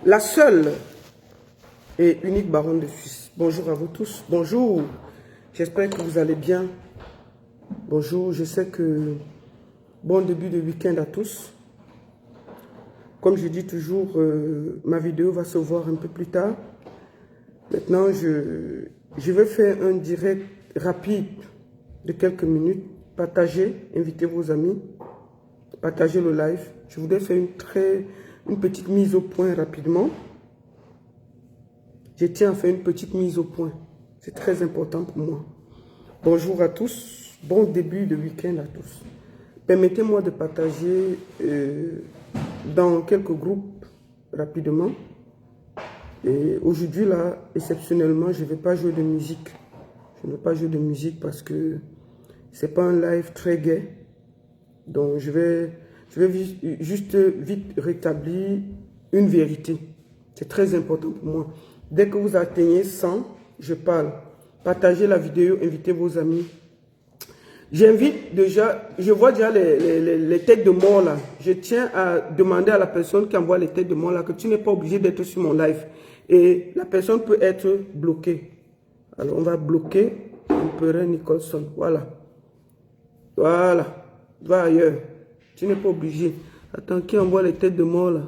La seule et unique baronne de Suisse. Bonjour à vous tous. Bonjour. J'espère que vous allez bien. Bonjour. Je sais que bon début de week-end à tous. Comme je dis toujours, ma vidéo va se voir un peu plus tard. Maintenant, je vais faire un direct rapide de quelques minutes. Partagez, invitez vos amis. Partagez le live. Je voudrais faire une petite mise au point rapidement. Je tiens à faire une petite mise au point. C'est très important pour moi. Bonjour à tous. Bon début de week-end à tous. Permettez-moi de partager dans quelques groupes rapidement. Et aujourd'hui, là, exceptionnellement, je ne vais pas jouer de musique. Je ne vais pas jouer de musique parce que ce n'est pas un live très gai. Donc, je vais juste vite rétablir une vérité. C'est très important pour moi. Dès que vous atteignez 100, je parle. Partagez la vidéo, invitez vos amis. J'invite déjà, je vois déjà les têtes de mort là. Je tiens à demander à la personne qui envoie les têtes de mort là que tu n'es pas obligé d'être sur mon live. Et la personne peut être bloquée. Alors on va bloquer Empereur Nicholson. Voilà. Voilà. Va ailleurs. Tu n'es pas obligé. Attends, qui envoie les têtes de mort là?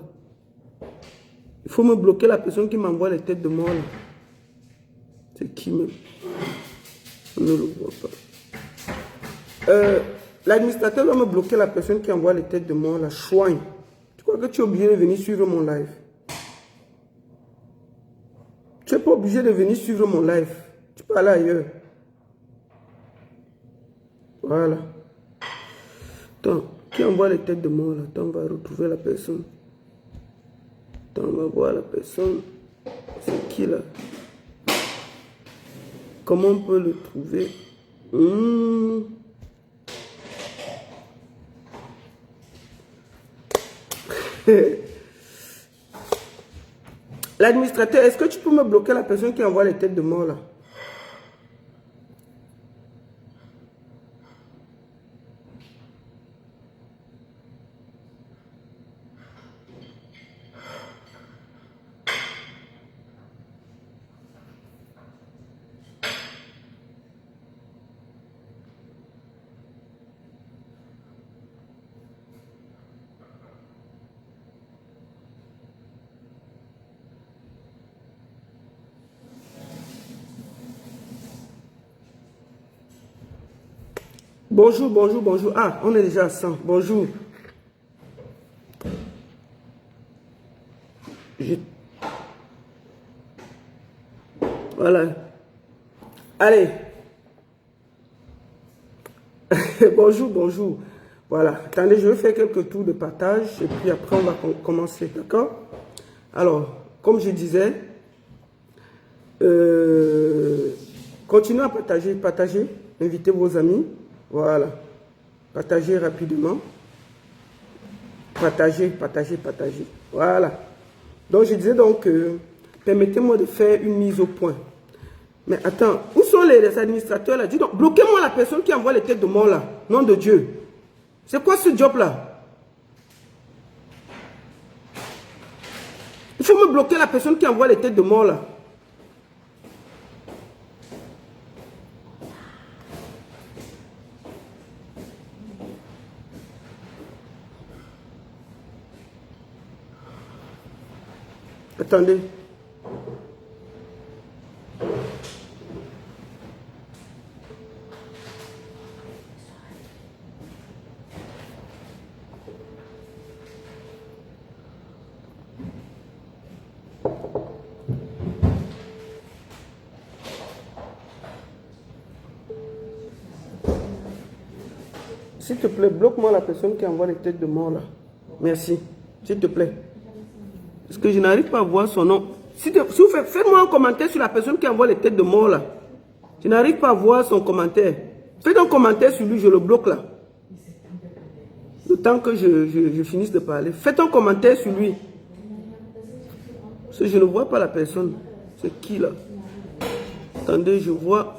Il faut me bloquer la personne qui m'envoie les têtes de mort là. C'est qui même? On ne le voit pas. L'administrateur va me bloquer la personne qui envoie les têtes de mort, la chouigne. Tu crois que tu es obligé de venir suivre mon live? Tu n'es pas obligé de venir suivre mon live. Tu peux aller ailleurs. Voilà. Attends, qui envoie les têtes de mort là? Attends, on va retrouver la personne. Attends, on va voir la personne. C'est qui là? Comment on peut le trouver? L'administrateur, est-ce que tu peux me bloquer la personne qui envoie les têtes de mort là? Bonjour, bonjour, bonjour. Ah, on est déjà à 100. Bonjour. Voilà. Allez. Bonjour, bonjour. Voilà. Attendez, je vais faire quelques tours de partage et puis après on va commencer. D'accord? Alors, comme je disais, continuez à partager, partagez. Invitez vos amis. Voilà. Partagez rapidement. Partagez, partagez, partagez. Voilà. Donc, je disais donc, permettez-moi de faire une mise au point. Mais attends, où sont les administrateurs là? Dis donc, bloquez-moi la personne qui envoie les têtes de mort là. Nom de Dieu. C'est quoi ce job là? Il faut me bloquer la personne qui envoie les têtes de mort là. Attendez. S'il te plaît, bloque-moi la personne qui envoie les têtes de mort là. Merci. S'il te plaît. Parce que je n'arrive pas à voir son nom. Si vous faites-moi un commentaire sur la personne qui envoie les têtes de mort là. Je n'arrive pas à voir son commentaire. Faites un commentaire sur lui, je le bloque là. Le temps que je finisse de parler. Faites un commentaire sur lui. Parce que je ne vois pas la personne. C'est qui là? Attendez, je vois.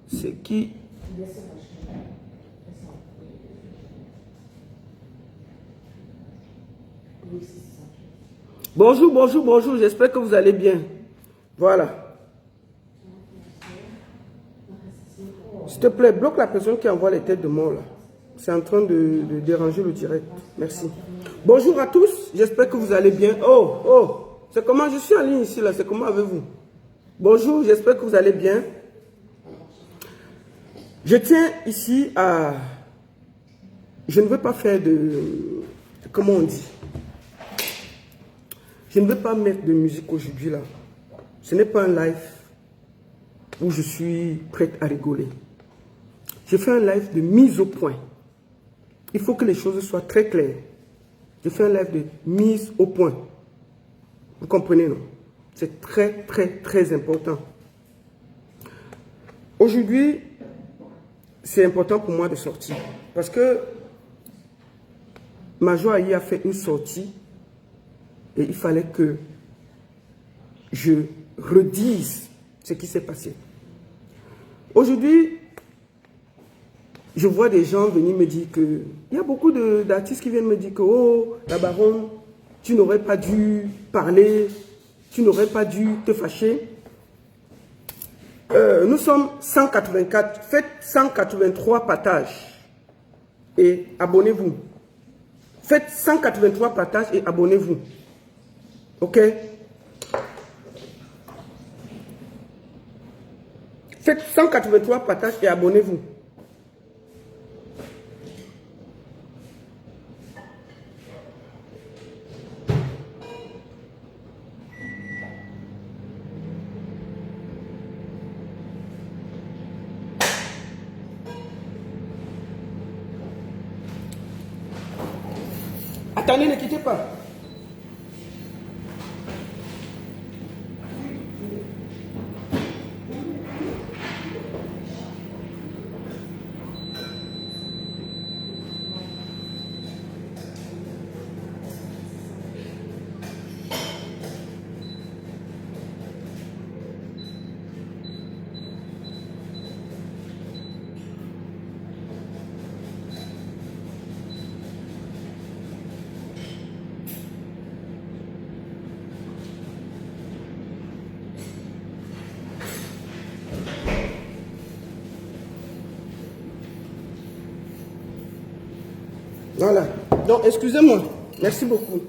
C'est qui? Bonjour, bonjour, bonjour. J'espère que vous allez bien. Voilà. S'il te plaît, bloque la personne qui envoie les têtes de mort là. C'est en train de déranger le direct. Merci. Bonjour à tous. J'espère que vous allez bien. Oh, oh. C'est comment je suis en ligne ici là. C'est comment avec vous? Bonjour, j'espère que vous allez bien. Je tiens ici à... Je ne veux pas faire de... Comment on dit? Je ne veux pas mettre de musique aujourd'hui là. Ce n'est pas un live où je suis prête à rigoler. Je fais un live de mise au point. Il faut que les choses soient très claires. Je fais un live de mise au point. Vous comprenez, non? C'est très, très, très important. Aujourd'hui, c'est important pour moi de sortir. Parce que Major Ayi a fait une sortie et il fallait que je redise ce qui s'est passé. Aujourd'hui, je vois des gens venir me dire que... Il y a beaucoup d'artistes qui viennent me dire que « Oh, la baronne, tu n'aurais pas dû parler, tu n'aurais pas dû te fâcher. » Nous sommes 184. Faites 183 partages et abonnez-vous. Faites 183 partages et abonnez-vous. Ok? Faites 183 partages et abonnez-vous. Attendez, ne quittez pas. Voilà. Donc, excusez-moi. Merci beaucoup.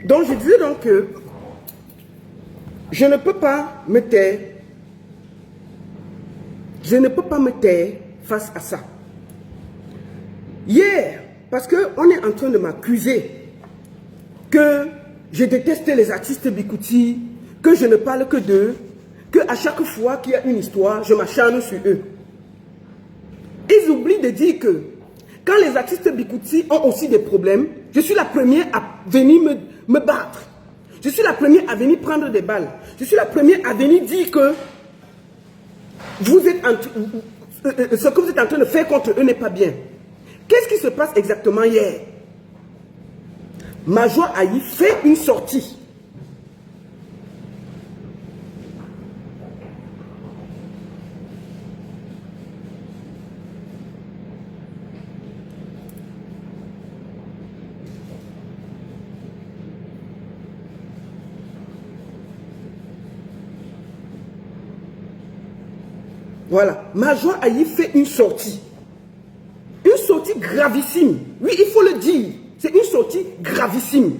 Donc, je disais donc que je ne peux pas me taire. Je ne peux pas me taire face à ça. Hier, parce qu'on est en train de m'accuser que je déteste les artistes Bikouti, que je ne parle que d'eux, qu'à chaque fois qu'il y a une histoire, je m'acharne sur eux. Ils oublient de dire que quand les artistes Bikouti ont aussi des problèmes, je suis la première à venir me battre. Je suis la première à venir prendre des balles. Je suis la première à venir dire que vous êtes ce que vous êtes en train de faire contre eux n'est pas bien. Qu'est-ce qui se passe exactement hier? Major Ayi fait une sortie. Voilà, Major Ayi fait une sortie. Une sortie gravissime. Oui, il faut le dire. C'est une sortie gravissime.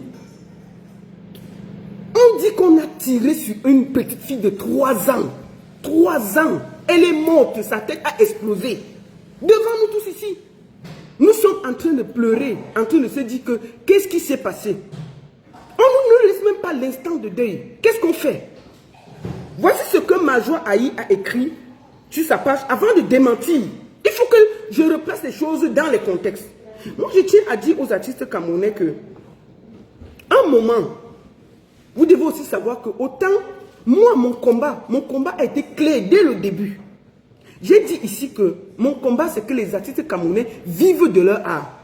On dit qu'on a tiré sur une petite fille de 3 ans. 3 ans. Elle est morte, sa tête a explosé. Devant nous tous ici. Nous sommes en train de pleurer, en train de se dire que qu'est-ce qui s'est passé? On ne nous laisse même pas l'instant de deuil. Qu'est-ce qu'on fait? Voici ce que Major Ayi a écrit sur sa page avant de démentir. Il faut que je replace les choses dans les contextes. Moi, je tiens à dire aux artistes camerounais que, un moment, vous devez aussi savoir que autant, moi, mon combat a été clair dès le début. J'ai dit ici que mon combat, c'est que les artistes camerounais vivent de leur art.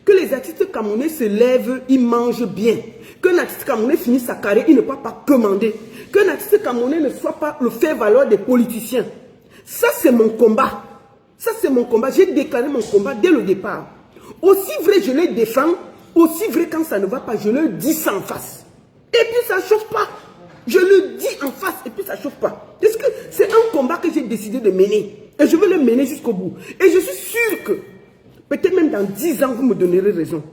Que les artistes camerounais se lèvent, ils mangent bien. Qu'un artiste camerounais finisse sa carrière, il ne peut pas commander. Qu'un artiste camerounais ne soit pas le faire-valoir des politiciens. Ça, c'est mon combat. Ça, c'est mon combat. J'ai déclaré mon combat dès le départ. Aussi vrai je les défends, Aussi vrai quand ça ne va pas, je le dis ça en face. Et puis ça ne chauffe pas. Je le dis en face et puis ça ne chauffe pas. Parce que c'est un combat que j'ai décidé de mener. Et je veux le mener jusqu'au bout. Et je suis sûr que, peut-être même dans 10 ans, vous me donnerez raison.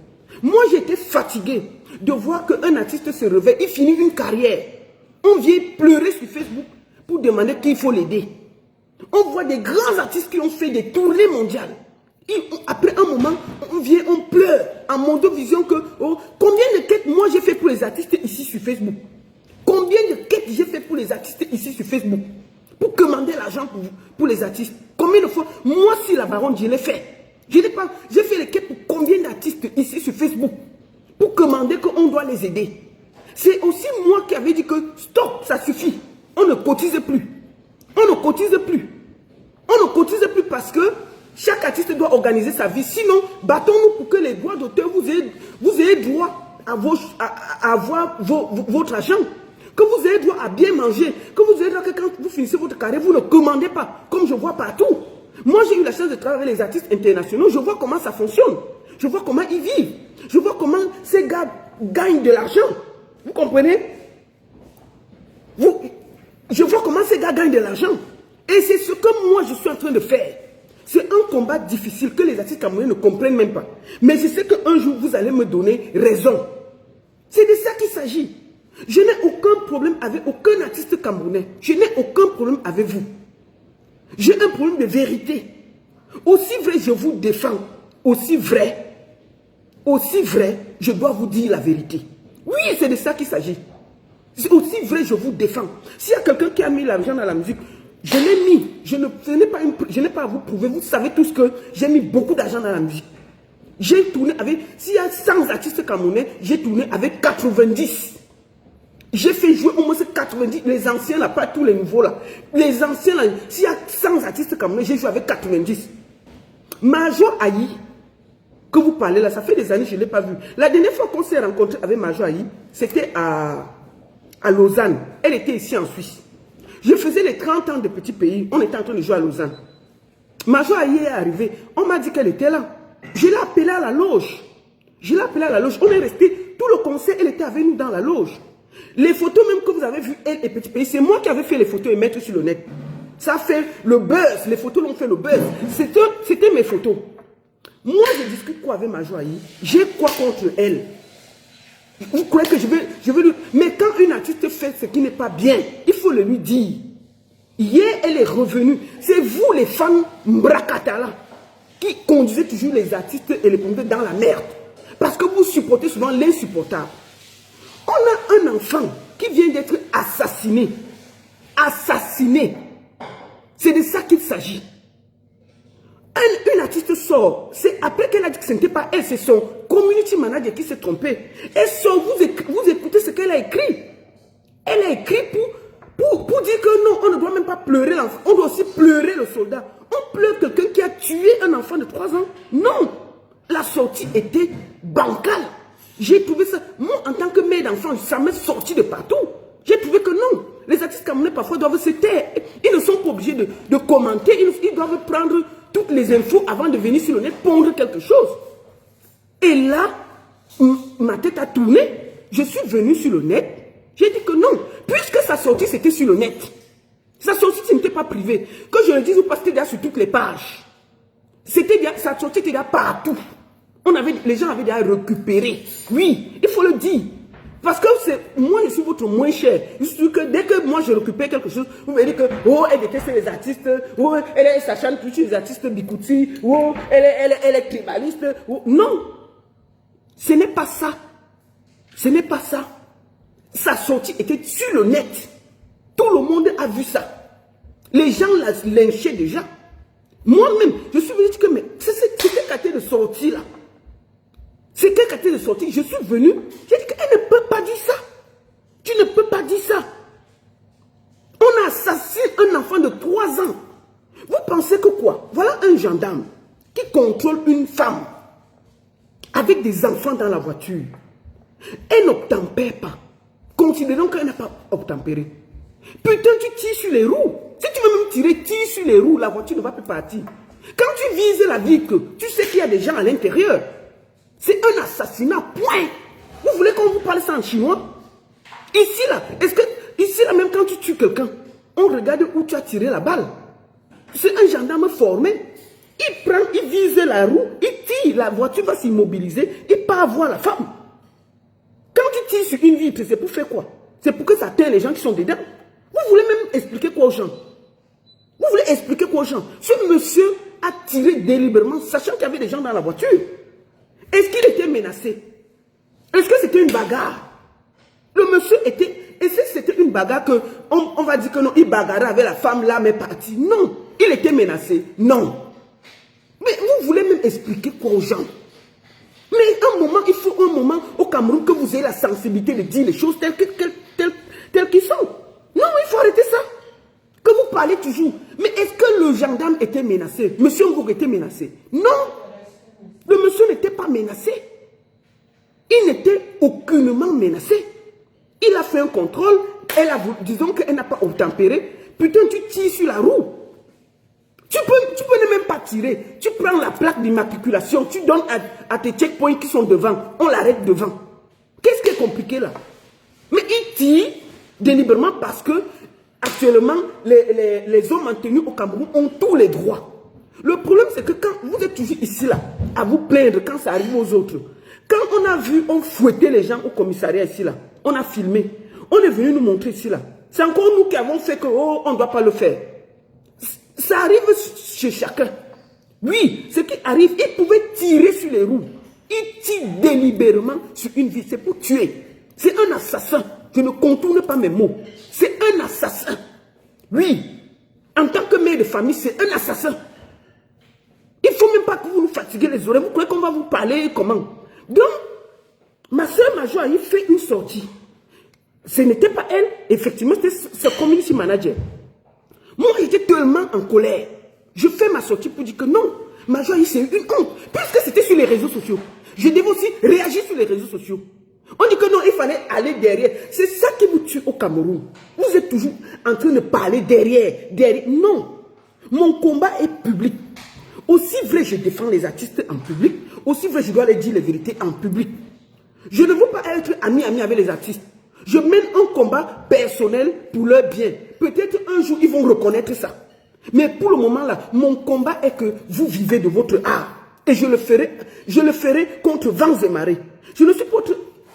Moi, j'étais fatigué de voir qu'un artiste se réveille, il finit une carrière. On vient pleurer sur Facebook pour demander qu'il faut l'aider. On voit des grands artistes qui ont fait des tournées mondiales. Après un moment, on vient, on pleure en Mondovision que combien de quêtes moi j'ai fait pour les artistes ici sur Facebook? Combien de quêtes j'ai fait pour les artistes ici sur Facebook? Pour commander l'argent pour les artistes. Combien de fois? Moi, si la baronne, je l'ai fait. Je n'ai pas. J'ai fait les quêtes pour combien d'artistes ici sur Facebook? Pour commander qu'on doit les aider. C'est aussi moi qui avais dit que stop, ça suffit. On ne cotise plus. On ne cotise plus. On ne cotise plus parce que chaque artiste doit organiser sa vie. Sinon, battons-nous pour que les droits d'auteur vous ayez droit à avoir votre argent. Que vous ayez droit à bien manger. Que vous ayez droit que quand vous finissez votre carrière, vous ne commandez pas. Comme je vois partout. Moi, j'ai eu la chance de travailler avec les artistes internationaux. Je vois comment ça fonctionne. Je vois comment ils vivent. Je vois comment ces gars gagnent de l'argent. Vous comprenez? Je vois comment ces gars gagnent de l'argent. Et c'est ce que moi, je suis en train de faire. C'est un combat difficile que les artistes camerounais ne comprennent même pas. Mais je sais qu'un jour, vous allez me donner raison. C'est de ça qu'il s'agit. Je n'ai aucun problème avec aucun artiste camerounais. Je n'ai aucun problème avec vous. J'ai un problème de vérité. Aussi vrai, je vous défends. Aussi vrai, je dois vous dire la vérité. Oui, c'est de ça qu'il s'agit. C'est aussi vrai, je vous défends. S'il y a quelqu'un qui a mis l'argent dans la musique, je l'ai mis. Je n'ai pas à vous prouver. Vous savez tous que j'ai mis beaucoup d'argent dans la musique. J'ai tourné avec, s'il y a 100 artistes camerounais, j'ai tourné avec 90. J'ai fait jouer au moins 90, les anciens là, pas tous les nouveaux là. Les anciens là, s'il y a 100 artistes camerounais, j'ai joué avec 90. Major Ayi, que vous parlez là, ça fait des années que je ne l'ai pas vu. La dernière fois qu'on s'est rencontré avec Major Ayi, c'était à Lausanne. Elle était ici en Suisse. Je faisais les 30 ans de petits pays. On était en train de jouer à Lausanne. Major Ayi est arrivée. On m'a dit qu'elle était là. Je l'ai appelée à la loge. On est resté. Tout le concert, elle était avec nous dans la loge. Les photos même que vous avez vues, elle et Petit Pays, c'est moi qui avais fait les photos et mettre sur le net. Ça fait le buzz. Les photos l'ont fait le buzz. C'était mes photos. Moi, je discute quoi avec Major Ayi? J'ai quoi contre elle? Vous croyez que je vais lui... Mais quand une artiste fait ce qui n'est pas bien, il faut le lui dire. Hier, elle est revenue. C'est vous, les femmes Mbrakatala, qui conduisez toujours les artistes et les pompiers dans la merde. Parce que vous supportez souvent l'insupportable. On a un enfant qui vient d'être assassiné. Assassiné. C'est de ça qu'il s'agit. Une artiste sort, c'est après qu'elle a dit que ce n'était pas elle, c'est son community manager qui s'est trompé. Elle sort, vous écoutez ce qu'elle a écrit. Elle a écrit pour dire que non, on ne doit même pas pleurer l'enfant, on doit aussi pleurer le soldat. On pleure quelqu'un qui a tué un enfant de 3 ans. Non, la sortie était bancale. J'ai trouvé ça, moi en tant que mère d'enfant, ça m'est sorti de partout. J'ai trouvé que non, les artistes camerounais parfois doivent se taire. Ils ne sont pas obligés de commenter, ils doivent prendre toutes les infos avant de venir sur le net pondre quelque chose. Et là, ma tête a tourné. Je suis venu sur le net. J'ai dit que non, puisque sa sortie c'était sur le net. Sa sortie ce n'était pas privé. Que je le dise ou pas, c'était déjà sur toutes les pages. Sa sortie était déjà partout. Les gens avaient déjà récupéré. Oui, il faut le dire. Parce que moi, je suis votre moins cher. Je suis sûr que dès que moi, je récupère quelque chose, vous me dites que, oh, elle déteste les artistes, oh, elle est sachante plus sur les artistes Bikouti, oh, elle est tribaliste. Oh. Non, ce n'est pas ça. Ce n'est pas ça. Sa sortie était sur le net. Tout le monde a vu ça. Les gens la lynchaient déjà. Moi-même, je suis venu dire que, mais c'est cette quartier de sortie là. C'est quel quartier de sortie? Je suis venu, j'ai dit qu'elle ne peut pas dire ça. Tu ne peux pas dire ça. On a assassiné un enfant de 3 ans. Vous pensez que quoi? Voilà un gendarme qui contrôle une femme avec des enfants dans la voiture. Elle n'obtempère pas. Considérons qu'elle n'a pas obtempéré. Putain, tu tires sur les roues. Si tu veux même tirer, tire sur les roues, la voiture ne va plus partir. Quand tu vises la vitre, tu sais qu'il y a des gens à l'intérieur. C'est un assassinat, point. Vous voulez qu'on vous parle ça en chinois? Ici, là, est-ce que, ici, là, même quand tu tues quelqu'un, on regarde où tu as tiré la balle. C'est un gendarme formé. Il prend, il vise la roue, il tire, la voiture va s'immobiliser, il part voir la femme. Quand tu tires sur une vitre, c'est pour faire quoi? C'est pour que ça atteint les gens qui sont dedans. Vous voulez même expliquer quoi aux gens? Vous voulez expliquer quoi aux gens? Ce monsieur a tiré délibérément, sachant qu'il y avait des gens dans la voiture. Est-ce qu'il était menacé? Est-ce que c'était une bagarre? Le monsieur était... Est-ce que c'était une bagarre que... On va dire que non, il bagarrait avec la femme là, mais parti. Non. Il était menacé. Non. Mais vous voulez même expliquer quoi aux gens? Mais un moment, il faut un moment au Cameroun que vous ayez la sensibilité de dire les choses telles qu'elles sont. Non, il faut arrêter ça. Que vous parlez toujours. Mais est-ce que le gendarme était menacé? Monsieur Ngogo était menacé? Non. Le monsieur n'était pas menacé. Il n'était aucunement menacé. Il a fait un contrôle. Disons qu'elle n'a pas obtempéré. Putain, tu tires sur la roue. Tu peux ne même pas tirer. Tu prends la plaque d'immatriculation, tu donnes à tes checkpoints qui sont devant. On l'arrête devant. Qu'est-ce qui est compliqué là? Mais il tire délibérément parce que actuellement, les hommes maintenus au Cameroun ont tous les droits. Le problème, c'est que quand vous êtes toujours ici là, à vous plaindre quand ça arrive aux autres, quand on a vu, on fouettait les gens au commissariat ici là, on a filmé, on est venu nous montrer ici là. C'est encore nous qui avons fait que, oh, on ne doit pas le faire. Ça arrive chez chacun. Oui, ce qui arrive, il pouvait tirer sur les roues. Il tire délibérément sur une vie. C'est pour tuer. C'est un assassin. Je ne contourne pas mes mots. C'est un assassin. Oui. En tant que mère de famille, c'est un assassin. Il ne faut même pas que vous nous fatiguez les oreilles. Vous croyez qu'on va vous parler comment? Donc, ma soeur Major a fait une sortie. Ce n'était pas elle. Effectivement, c'était ce community manager. Moi, j'étais tellement en colère. Je fais ma sortie pour dire que non, Major, c'est une honte. Puisque c'était sur les réseaux sociaux. Je devais aussi réagir sur les réseaux sociaux. On dit que non, il fallait aller derrière. C'est ça qui vous tue au Cameroun. Vous êtes toujours en train de parler derrière. Non. Mon combat est public. Aussi vrai je défends les artistes en public, aussi vrai je dois leur dire les vérités en public. Je ne veux pas être ami avec les artistes. Je mène un combat personnel pour leur bien. Peut-être un jour, ils vont reconnaître ça. Mais pour le moment là, mon combat est que vous vivez de votre art. Et je le ferai contre vents et marées. Je ne suis pas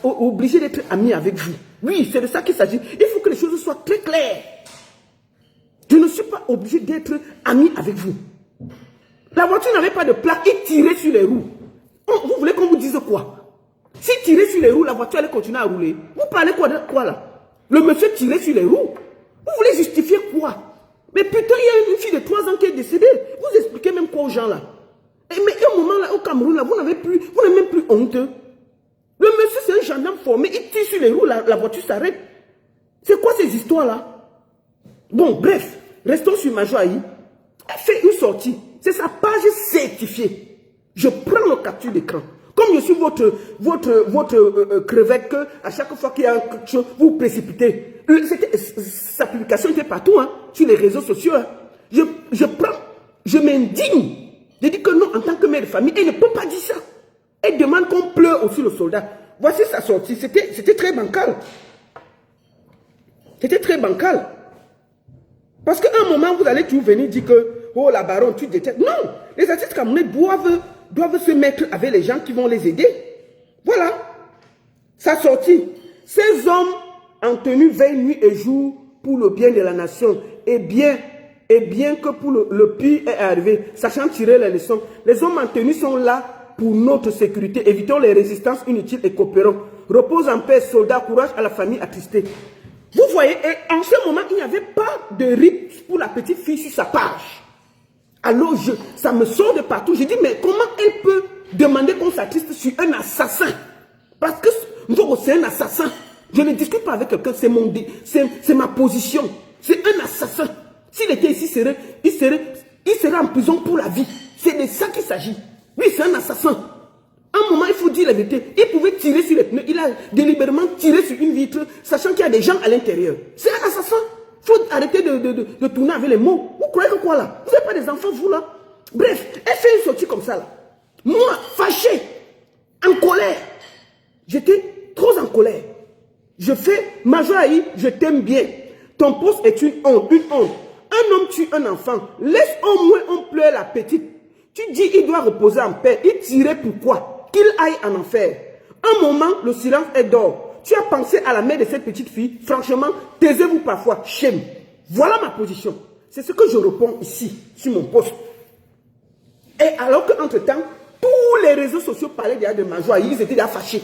obligé d'être ami avec vous. Oui, c'est de ça qu'il s'agit. Il faut que les choses soient très claires. Je ne suis pas obligé d'être ami avec vous. La voiture n'avait pas de plaque, il tirait sur les roues. Vous voulez qu'on vous dise quoi? Si tirait sur les roues, la voiture allait continuer à rouler. Vous parlez quoi là? Le monsieur tirait sur les roues. Vous voulez justifier quoi? Mais putain, il y a une fille de 3 ans qui est décédée. Vous expliquez même quoi aux gens là? Mais il y a un moment là, au Cameroun, là, vous n'avez même plus honte. Le monsieur, c'est un gendarme formé, il tire sur les roues, la voiture s'arrête. C'est quoi ces histoires là? Bon, bref, restons sur Major Ayi. Elle fait une sortie. C'est sa page certifiée. Je prends le capture d'écran. Comme je suis votre crevette, que à chaque fois qu'il y a quelque chose, vous précipitez. Sa publication était partout, hein, sur les réseaux sociaux. Hein. Je m'indigne. Je dis que non, en tant que mère de famille, elle ne peut pas dire ça. Elle demande qu'on pleure aussi le soldat. Voici sa sortie. C'était très bancal. C'était très bancal. Parce qu'à un moment, vous allez toujours venir dire que, oh la baronne, tu détestes. Non, les artistes camerounais doivent se mettre avec les gens qui vont les aider. Voilà. Sa sortie. Ces hommes en tenue veille nuit et jour pour le bien de la nation. Et bien que pour le pire est arrivé, sachant tirer les leçons, les hommes en tenue sont là pour notre sécurité. Évitons les résistances inutiles et coopérons. Repose en paix, soldats, courage à la famille attristée. Vous voyez, et en ce moment, il n'y avait pas de rip pour la petite fille sur sa page. Alors, ça me sort de partout. Je dis, mais comment elle peut demander qu'on s'attriste sur un assassin? Parce que c'est un assassin. Je ne discute pas avec quelqu'un, c'est ma position. C'est un assassin. S'il était ici, il serait en prison pour la vie. C'est de ça qu'il s'agit. Oui, c'est un assassin. À un moment, il faut dire la vérité. Il pouvait tirer sur les pneus. Il a délibérément tiré sur une vitre, sachant qu'il y a des gens à l'intérieur. C'est un assassin. Il faut arrêter de tourner avec les mots. Vous croyez que quoi là? Vous n'avez pas des enfants, vous là? Bref, elle fait une sortie comme ça là. Moi, fâché. En colère. J'étais trop en colère. Je fais, Major Aïe, je t'aime bien. Ton poste est une honte, une honte. Un homme tue un enfant. Laisse au moins on pleure la petite. Tu dis il doit reposer en paix. Il tirait pourquoi? Qu'il aille en enfer. Un moment, le silence est d'or. Tu as pensé à la mère de cette petite fille. Franchement, taisez-vous parfois. Shame. Voilà ma position. C'est ce que je réponds ici, sur mon poste. Et alors qu'entre-temps, tous les réseaux sociaux parlaient déjà de Major Aïe, ils étaient déjà fâchés.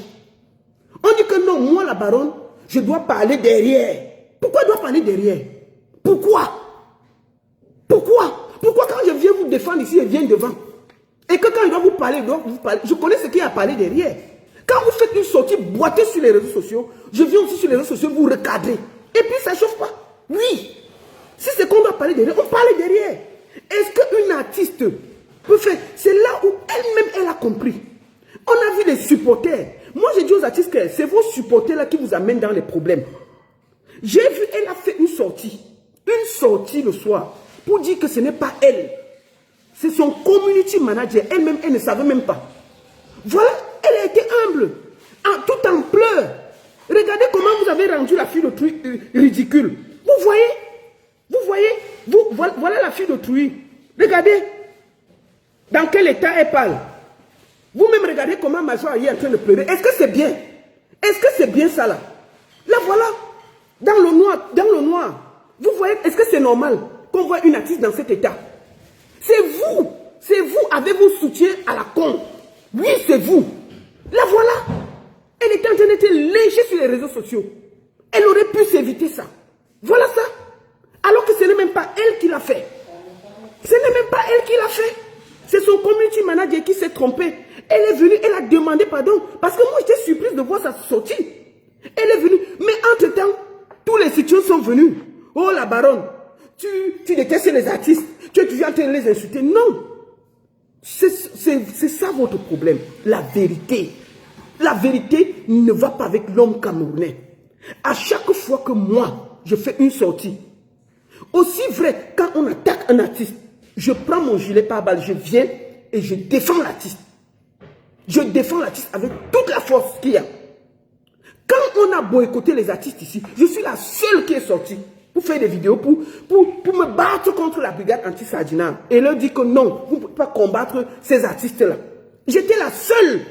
On dit que non, moi la baronne, je dois parler derrière. Pourquoi je dois parler derrière? Pourquoi? Pourquoi? Pourquoi quand je viens vous défendre ici, je viens devant? Et que quand je dois vous parler, je connais ce qu'il y a à parler derrière. Quand vous faites une sortie boiteuse sur les réseaux sociaux, je viens aussi sur les réseaux sociaux vous recadrer. Et puis ça ne chauffe pas. Oui. Si c'est qu'on doit parler derrière, on parle derrière. Est-ce qu'une artiste peut faire? C'est là où elle-même, elle a compris. On a vu les supporters. Moi, j'ai dit aux artistes que c'est vos supporters-là qui vous amènent dans les problèmes. J'ai vu, elle a fait une sortie le soir, pour dire que ce n'est pas elle. C'est son community manager. Elle-même, elle ne savait même pas. Voilà, elle a été humble, tout en pleurs. Regardez comment vous avez rendu la fille d'autrui ridicule. Vous voyez, voilà la fille d'autrui. Regardez, dans quel état elle parle. Vous-même regardez comment Major Aïe est en train de pleurer. Est-ce que c'est bien? Est-ce que c'est bien ça là? Là voilà, dans le noir. Vous voyez, est-ce que c'est normal qu'on voit une artiste dans cet état? C'est vous avec vos soutiens à la con. Oui, c'est vous. Là voilà, elle était en train d'être lynchée sur les réseaux sociaux. Elle aurait pu s'éviter ça. Voilà ça. Alors que ce n'est même pas elle qui l'a fait. Ce n'est même pas elle qui l'a fait. C'est son community manager qui s'est trompé. Elle est venue, elle a demandé pardon. Parce que moi, j'étais surprise de voir sa sortie. Elle est venue. Mais entre-temps, tous les soutiens sont venus. Oh, la baronne, tu détestes les artistes. Tu es toujours en train de les insulter. Non. C'est ça votre problème. La vérité. La vérité ne va pas avec l'homme camerounais. À chaque fois que moi, je fais une sortie, aussi vrai, quand on attaque un artiste, je prends mon gilet pare-balles, je viens et je défends l'artiste. Je défends l'artiste avec toute la force qu'il y a. Quand on a boycotté les artistes ici, je suis la seule qui est sortie pour faire des vidéos, pour me battre contre la brigade anti-Sardina. Et leur dit que non, vous ne pouvez pas combattre ces artistes-là. J'étais la seule.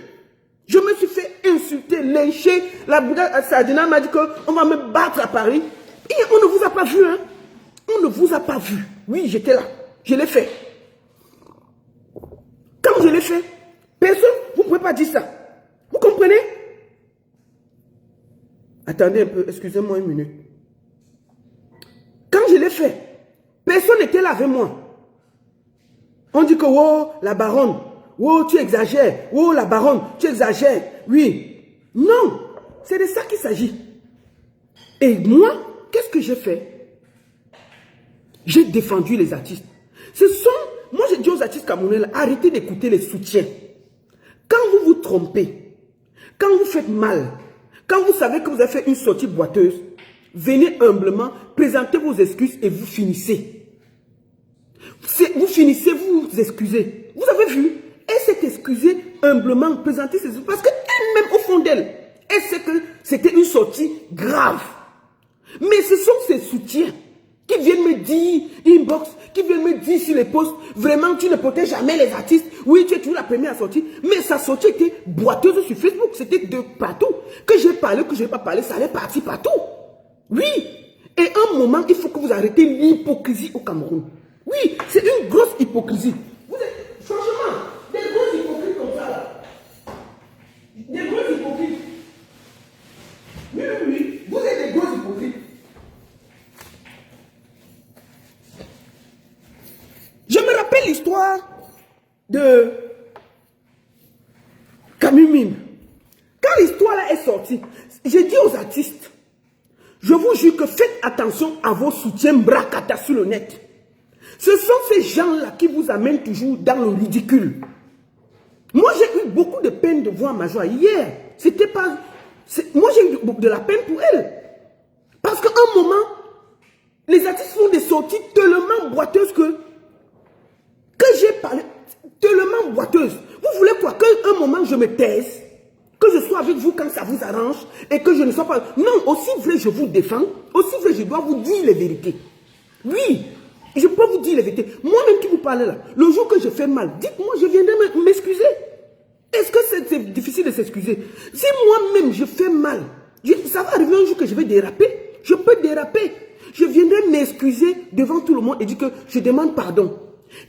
Je me suis fait insulter, lyncher. La brigade anti-Sardina m'a dit qu'on va me battre à Paris. Et on ne vous a pas vu, hein. On ne vous a pas vu. Oui, j'étais là. Je l'ai fait. Quand je l'ai fait, personne, vous ne pouvez pas dire ça. Vous comprenez? Attendez un peu, excusez-moi une minute. Quand je l'ai fait, personne n'était là avec moi. On dit que, oh, la baronne, oh, tu exagères, oh, la baronne, tu exagères. Oui. Non, c'est de ça qu'il s'agit. Et moi, qu'est-ce que j'ai fait? J'ai défendu les artistes. Moi j'ai dit aux artistes camerounais, arrêtez d'écouter les soutiens. Quand vous vous trompez, quand vous faites mal, quand vous savez que vous avez fait une sortie boiteuse, venez humblement, présentez vos excuses et vous finissez. Vous finissez, vous vous excusez. Vous avez vu? Elle s'est excusée humblement, présenter ses excuses. Parce qu'elle-même, au fond d'elle, elle sait que c'était une sortie grave. Mais ce sont ses soutiens qui viennent me dire, inbox, qui viennent me dire sur les posts, vraiment tu ne protèges jamais les artistes. Oui, tu es toujours la première à sortir. Mais sa sortie était boiteuse sur Facebook. C'était de partout. Que j'ai parlé, que je n'ai pas parlé, ça allait partir partout. Oui. Et à un moment, il faut que vous arrêtez l'hypocrisie au Cameroun. Oui, c'est une grosse hypocrisie. Vous êtes, franchement, des gros hypocrites comme ça là. Des gros hypocrites. Oui, oui, oui. Vous êtes des gros hypocrites. Je me rappelle l'histoire de Camus Mime. Quand l'histoire là est sortie, j'ai dit aux artistes, je vous jure que faites attention à vos soutiens bracata sur le net. Ce sont ces gens-là qui vous amènent toujours dans le ridicule. Moi, j'ai eu beaucoup de peine de voir Major hier. C'était pas... Moi, j'ai eu de la peine pour elle. Parce qu'à un moment, les artistes font des sorties tellement boiteuses que j'ai parlé, tellement boiteuses. Vous voulez quoi? Qu'à un moment, je me taise? que je sois avec vous quand ça vous arrange et que je ne sois pas... Non, aussi vrai je vous défends, aussi vrai je dois vous dire les vérités. Oui, je peux vous dire les vérités. Moi-même qui vous parle là, le jour que je fais mal, dites-moi, je viendrai m'excuser. Est-ce que c'est difficile de s'excuser? Si moi-même je fais mal, ça va arriver un jour que je vais déraper. Je peux déraper. Je viendrai m'excuser devant tout le monde et dire que je demande pardon.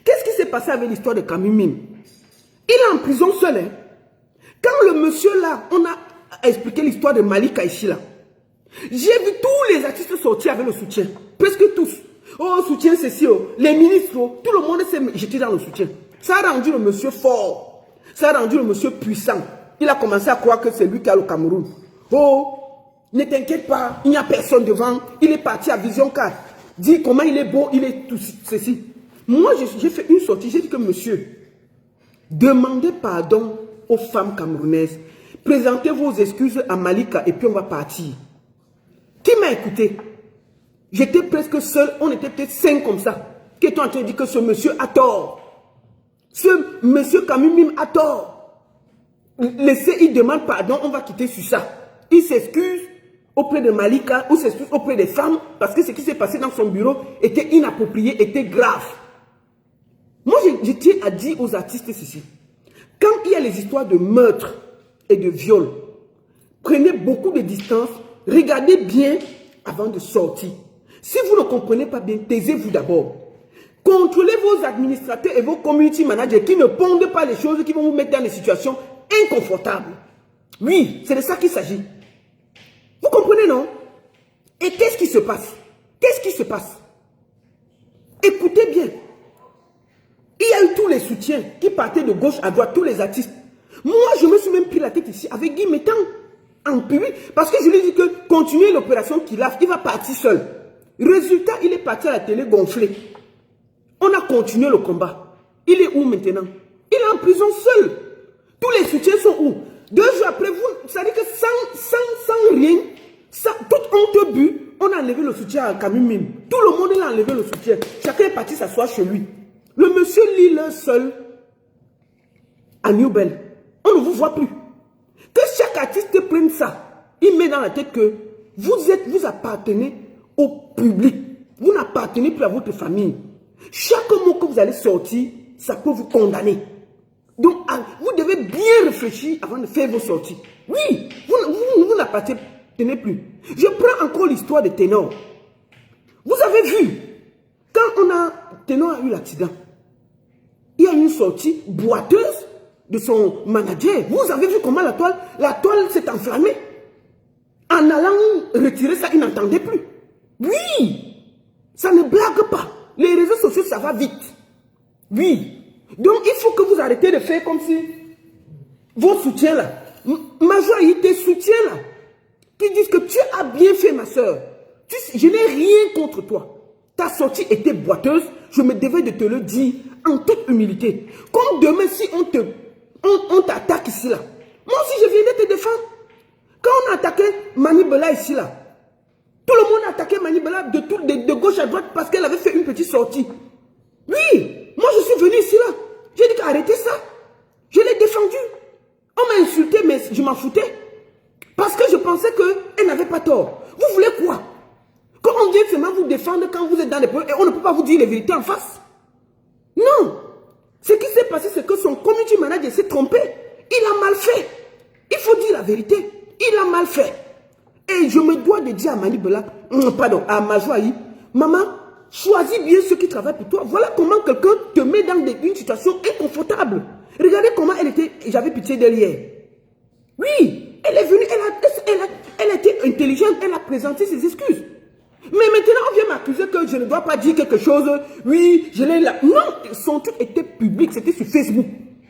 Qu'est-ce qui s'est passé avec l'histoire de Camille Mime? Il est en prison seul. Hein? Quand le monsieur là, on a expliqué l'histoire de Malika ici là, j'ai vu tous les artistes sortir avec le soutien. Presque tous. Oh, soutien ceci, oh. Les ministres, oh. Tout le monde s'est jeté dans le soutien. Ça a rendu le monsieur fort. Ça a rendu le monsieur puissant. Il a commencé à croire que c'est lui qui a le Cameroun. Oh, ne t'inquiète pas, il n'y a personne devant. Il est parti à Vision 4. Dis comment il est beau, il est tout ceci. Moi, j'ai fait une sortie. J'ai dit que monsieur, demandez pardon aux femmes camerounaises. Présentez vos excuses à Malika et puis on va partir. Qui m'a écouté? J'étais presque seul. On était peut-être 5 comme ça. Qui est en train de dire que ce monsieur a tort. Ce monsieur Camille Mime a tort. Il demande pardon, on va quitter sur ça. Il s'excuse auprès de Malika ou s'excuse auprès des femmes parce que ce qui s'est passé dans son bureau était inapproprié, était grave. Moi, je tiens à dire aux artistes ceci. Quand il y a les histoires de meurtre et de viol, prenez beaucoup de distance, regardez bien avant de sortir. Si vous ne comprenez pas bien, taisez-vous d'abord. Contrôlez vos administrateurs et vos community managers qui ne pondent pas les choses qui vont vous mettre dans des situations inconfortables. Oui, c'est de ça qu'il s'agit. Vous comprenez, non? Et qu'est-ce qui se passe? Qu'est-ce qui se passe? Écoutez bien. Il y a eu tous les soutiens qui partaient de gauche à droite, tous les artistes. Moi, je me suis même pris la tête ici avec Guy Métan en public parce que je lui ai dit que continuer l'opération qu'il a, il va partir seul. Résultat, il est parti à la télé gonflé. On a continué le combat. Il est où maintenant? Il est en prison seul. Tous les soutiens sont où? 2 jours après, vous, ça dit que sans rien, toute honte but, on a enlevé le soutien à Camille Mime. Tout le monde a enlevé le soutien. Chacun est parti s'asseoir chez lui. Le monsieur lit l'un seul à New Bell. On ne vous voit plus. Que chaque artiste prenne ça. Il met dans la tête que vous appartenez au public. Vous n'appartenez plus à votre famille. Chaque mot que vous allez sortir, ça peut vous condamner. Donc, vous devez bien réfléchir avant de faire vos sorties. Oui, vous n'appartenez plus. Je prends encore l'histoire de Ténor. Vous avez vu, quand Ténor a eu l'accident, il y a une sortie boiteuse de son manager. Vous avez vu comment la toile s'est enflammée. En allant retirer ça, il n'entendait plus. Oui, ça ne blague pas. Les réseaux sociaux, ça va vite. Oui. Donc, il faut que vous arrêtez de faire comme si vos soutiens là, majorité soutiens là, qui disent que tu as bien fait ma soeur. Je n'ai rien contre toi. Ta sortie était boiteuse, je me devais de te le dire en toute humilité. Comme demain, si on t'attaque ici là, moi aussi je viendrai te défendre. Quand on a attaqué Manibela ici là, tout le monde a attaqué Manibela de gauche à droite parce qu'elle avait fait une petite sortie. Oui, moi je suis venu ici là. J'ai dit qu'arrêtez ça. Je l'ai défendu. On m'a insulté, mais je m'en foutais. Parce que je pensais qu'elle n'avait pas tort. Vous voulez quoi? Qu'on vienne seulement vous défendre quand vous êtes dans les problèmes et on ne peut pas vous dire les vérités en face? Non. Ce qui s'est passé, c'est que son community manager s'est trompé. Il a mal fait. Il faut dire la vérité. Il a mal fait. Et je me dois de dire à Manibela, pardon, à Majoaï, maman, choisis bien ceux qui travaillent pour toi. Voilà comment quelqu'un te met dans une situation inconfortable. Regardez comment elle était, j'avais pitié d'elle hier. Oui, elle est venue, elle a été intelligente, elle a présenté ses excuses. Mais maintenant, on vient m'accuser que je ne dois pas dire quelque chose. Oui, je l'ai là. Non, son truc était public, c'était sur Facebook.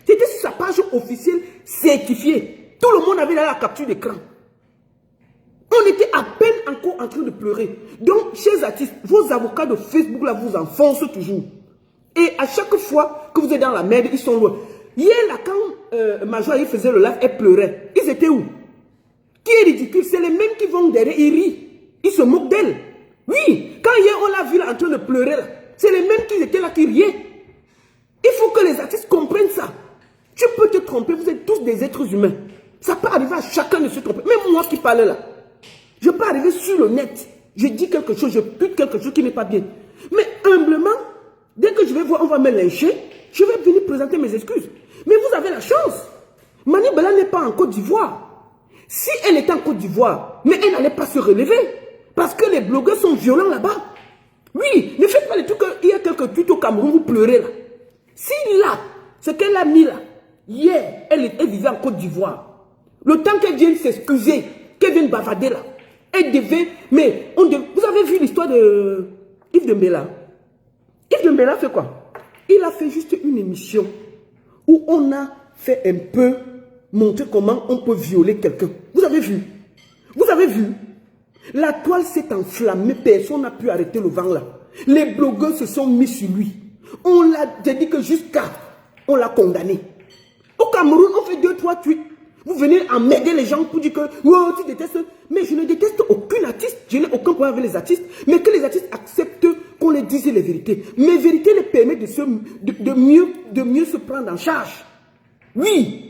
C'était sur sa page officielle certifiée. Tout le monde avait là la capture d'écran. On était à peine encore en train de pleurer. Donc, chers artistes, vos avocats de Facebook là vous enfoncent toujours. Et à chaque fois que vous êtes dans la merde, ils sont loin. Hier là, quand Majoie faisait le live, elle pleurait. Ils étaient où? Qui est ridicule? C'est les mêmes qui vont derrière, ils rient. Ils se moquent d'elle. Oui, quand hier on l'a vu là en train de pleurer là, c'est les mêmes qui étaient là qui riaient. Il faut que les artistes comprennent ça. Tu peux te tromper, vous êtes tous des êtres humains. Ça peut arriver à chacun de se tromper. Même moi qui parle là. Je peux arriver sur le net. Je dis quelque chose, je pute quelque chose qui n'est pas bien. Mais humblement, dès que je vais voir, on va me lyncher, je vais venir présenter mes excuses. Mais vous avez la chance. Mani Bella n'est pas en Côte d'Ivoire. Si elle était en Côte d'Ivoire, mais elle n'allait pas se relever. Parce que les blogueurs sont violents là-bas. Oui, ne faites pas les trucs, il y a quelques tweets au Cameroun, vous pleurez là. Si là, ce qu'elle a mis là, hier, elle vivait en Côte d'Ivoire. Le temps qu'elle vienne s'excuser, qu'elle vienne bavarder là, elle devait, mais vous avez vu l'histoire de Yves Dembélé. Yves Dembélé fait quoi? Il a fait juste une émission où on a fait un peu montrer comment on peut violer quelqu'un. Vous avez vu? Vous avez vu? La toile s'est enflammée, personne n'a pu arrêter le vent là. Les blogueurs se sont mis sur lui. On l'a dit que jusqu'à, on l'a condamné. Au Cameroun, on fait 2-3 tweets. Vous venez emmerder les gens pour dire que oh, tu détestes. Mais je ne déteste aucun artiste. Je n'ai aucun problème avec les artistes. Mais que les artistes acceptent qu'on les dise les vérités. Mes vérités les permettent de mieux se prendre en charge. Oui.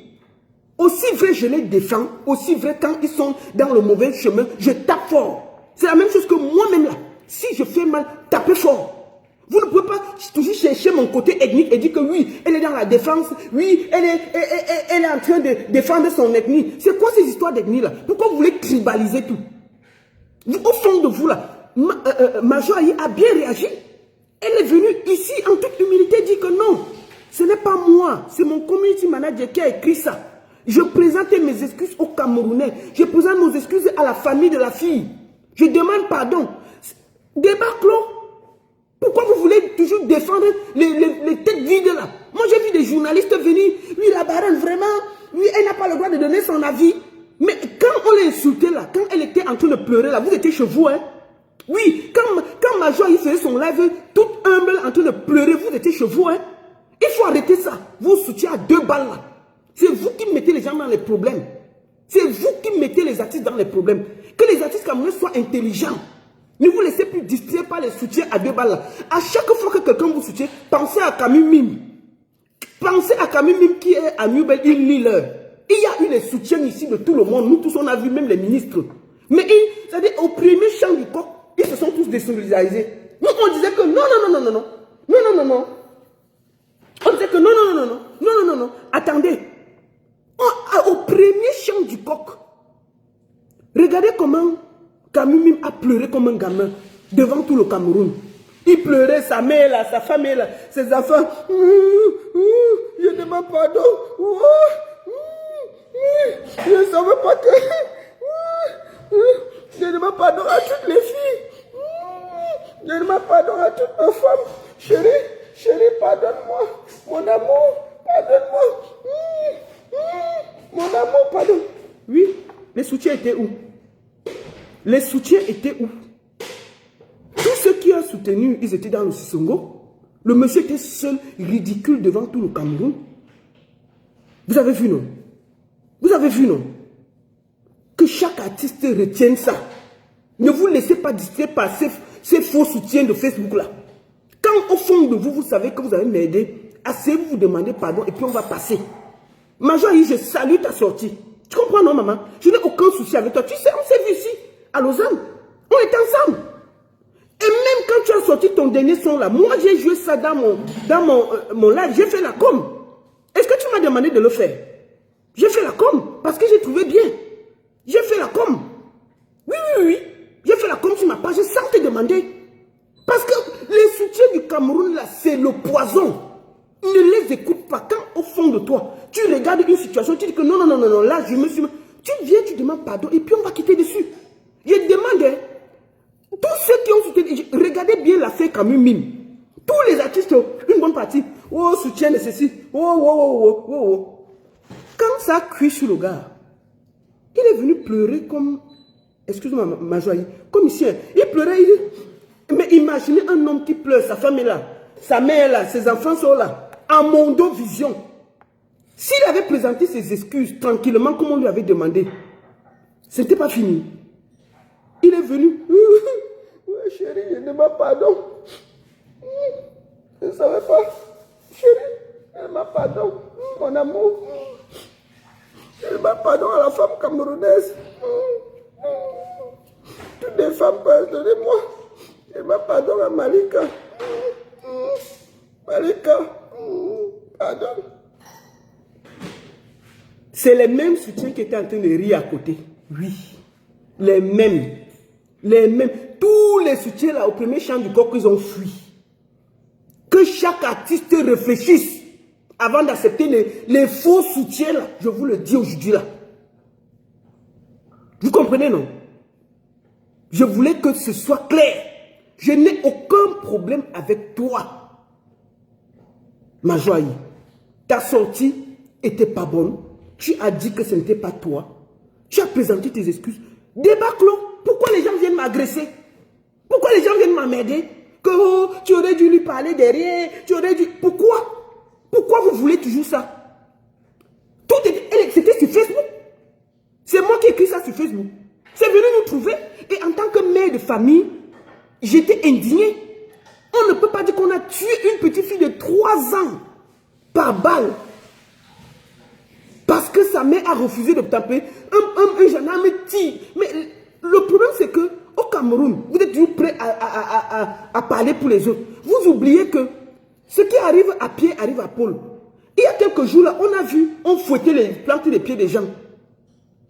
Aussi vrai je les défends, aussi vrai quand ils sont dans le mauvais chemin, je tape fort. C'est la même chose que moi-même là. Si je fais mal, tapez fort. Vous ne pouvez pas toujours chercher mon côté ethnique et dire que oui, elle est dans la défense, oui, elle est en train de défendre son ethnie. C'est quoi ces histoires d'ethnie là? Pourquoi vous voulez tribaliser tout? Au fond de vous là, Major Ayi a bien réagi. Elle est venue ici en toute humilité dire que non, ce n'est pas moi, c'est mon community manager qui a écrit ça. Je présente mes excuses aux Camerounais. Je présente nos excuses à la famille de la fille. Je demande pardon. Débat clos. Pourquoi vous voulez toujours défendre les têtes vides là? Moi j'ai vu des journalistes venir. Oui, la baronne vraiment, oui, elle n'a pas le droit de donner son avis. Mais quand on l'a insultée là, quand elle était en train de pleurer là, vous étiez chez vous, hein? Oui, quand Major il faisait son live, toute humble en train de pleurer, vous étiez chez vous, hein? Il faut arrêter ça. Vous soutiez à 2 balles là. C'est vous qui mettez les gens dans les problèmes. C'est vous qui mettez les artistes dans les problèmes. Que les artistes camerounais soient intelligents. Ne vous laissez plus distraire par les soutiens à 2 balles. À chaque fois que quelqu'un vous soutient, pensez à Camille Mime. Pensez à Camille Mime qui est à Newbel, il lit l'heure. Il y a eu les soutiens ici de tout le monde. Nous tous, on a vu même les ministres. Mais c'est-à-dire au premier chant du coq, ils se sont tous désolidarisés. Nous, on disait que non. On disait que non. Attendez. Au premier chant du coq, regardez comment Camille Mime a pleuré comme un gamin devant tout le Cameroun. Il pleurait, sa mère là, sa femme là, ses enfants. Je demande pardon. Je ne savais pas que... Je demande pardon à toutes les filles. Je demande pardon à toutes mes femmes. Chérie, pardonne-moi. Mon amour, pardonne-moi. Mon amour, pardon. Oui, les soutiens étaient où? Les soutiens étaient où? Tous ceux qui ont soutenu, ils étaient dans le Sissongo. Le monsieur était seul, ridicule devant tout le Cameroun. Vous avez vu, non? Vous avez vu, non? Que chaque artiste retienne ça. Ne vous laissez pas distraire par ces faux soutiens de Facebook là. Quand au fond de vous, vous savez que vous avez m'aidé, asseyez-vous, vous demandez pardon et puis on va passer. Major, je salue ta sortie. Tu comprends, non, maman? Je n'ai aucun souci avec toi. Tu sais, on s'est vu ici, à Lausanne. On était ensemble. Et même quand tu as sorti ton dernier son là, moi j'ai joué ça dans mon live, j'ai fait la com. Est-ce que tu m'as demandé de le faire? J'ai fait la com parce que j'ai trouvé bien. J'ai fait la com. Oui. J'ai fait la com sur ma page sans te demander. Parce que les soutiens du Cameroun là, c'est le poison. Ne les écoute pas. Quand au fond de toi, tu regardes une situation, tu dis que non, là je me suis... Tu viens, tu demandes pardon et puis on va quitter dessus. Je demande, tous ceux qui ont soutenu, regardez bien l'affaire Camille Mime. Tous les artistes, une bonne partie, oh, soutien de ceci, oh. Quand ça cuit sur le gars, il est venu pleurer comme, excuse-moi, Major Ayi, comme ici, il pleurait, mais imaginez un homme qui pleure, sa femme est là, sa mère est là, ses enfants sont là, en mondo vision. S'il avait présenté ses excuses tranquillement comme on lui avait demandé, ce n'était pas fini. Il est venu. Ouais, chérie, je demande pardon. Je ne savais pas. Chérie, je demande pardon. Mon amour. Je demande pardon à la femme camerounaise. Toutes les femmes pardonnez-moi. Je demande pardon à Malika. Malika, pardon. C'est les mêmes soutiens qui étaient en train de rire à côté. Oui. Les mêmes. Les mêmes. Tous les soutiens là au premier chant du coq, ils ont fui. Que chaque artiste réfléchisse avant d'accepter les faux soutiens là. Je vous le dis aujourd'hui là. Vous comprenez, non? Je voulais que ce soit clair. Je n'ai aucun problème avec toi. Ma joie, ta sortie n'était pas bonne. Tu as dit que ce n'était pas toi. Tu as présenté tes excuses. Débat clos. Pourquoi les gens viennent m'agresser? Pourquoi les gens viennent m'emmerder? Que oh, tu aurais dû lui parler derrière. Tu aurais dû... Pourquoi? Pourquoi vous voulez toujours ça? C'était sur Facebook. C'est moi qui ai écrit ça sur Facebook. C'est venu nous trouver. Et en tant que mère de famille, j'étais indignée. On ne peut pas dire qu'on a tué une petite fille de 3 ans par balle. Parce que sa mère a refusé de taper. Un gendarme tire. Mais le problème, c'est que au Cameroun, vous êtes toujours prêt à parler pour les autres. Vous oubliez que ce qui arrive à pied arrive à Paul. Il y a quelques jours, là, on a vu, on fouettait les plantes des pieds des gens.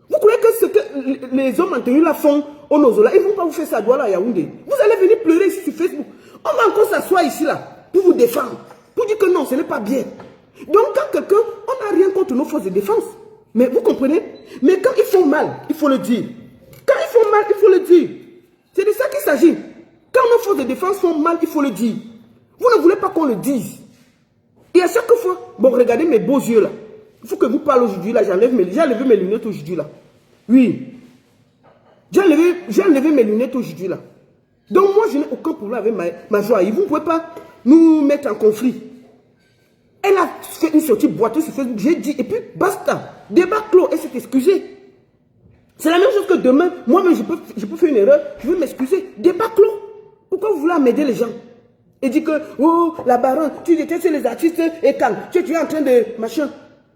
Vous croyez que ce que les hommes en tenue là font au Nozola, ils ne vont pas vous faire ça à Yaoundé. Vous allez venir pleurer ici sur Facebook. On va encore s'asseoir ici là pour vous défendre. Pour dire que non, ce n'est pas bien. Donc quand quelqu'un, on n'a rien contre nos forces de défense. Mais vous comprenez? Mais quand ils font mal, il faut le dire. Quand ils font mal, il faut le dire. C'est de ça qu'il s'agit. Quand nos forces de défense font mal, il faut le dire. Vous ne voulez pas qu'on le dise. Et à chaque fois, bon, regardez mes beaux yeux là. Il faut que vous parlez aujourd'hui là. J'ai enlevé mes lunettes aujourd'hui là. Oui. J'ai enlevé mes lunettes aujourd'hui là. Donc moi, je n'ai aucun problème avec ma joie. Vous ne pouvez pas nous mettre en conflit. Elle a fait une sortie boiteuse sur Facebook. J'ai dit, et puis basta. Débat clos, elle s'est excusée. C'est la même chose que demain, moi-même, je peux faire une erreur. Je veux m'excuser. Débat clos. Pourquoi vous voulez m'aider les gens? Et dit que, oh, la baronne, tu détestes les artistes et quand tu es en train de machin.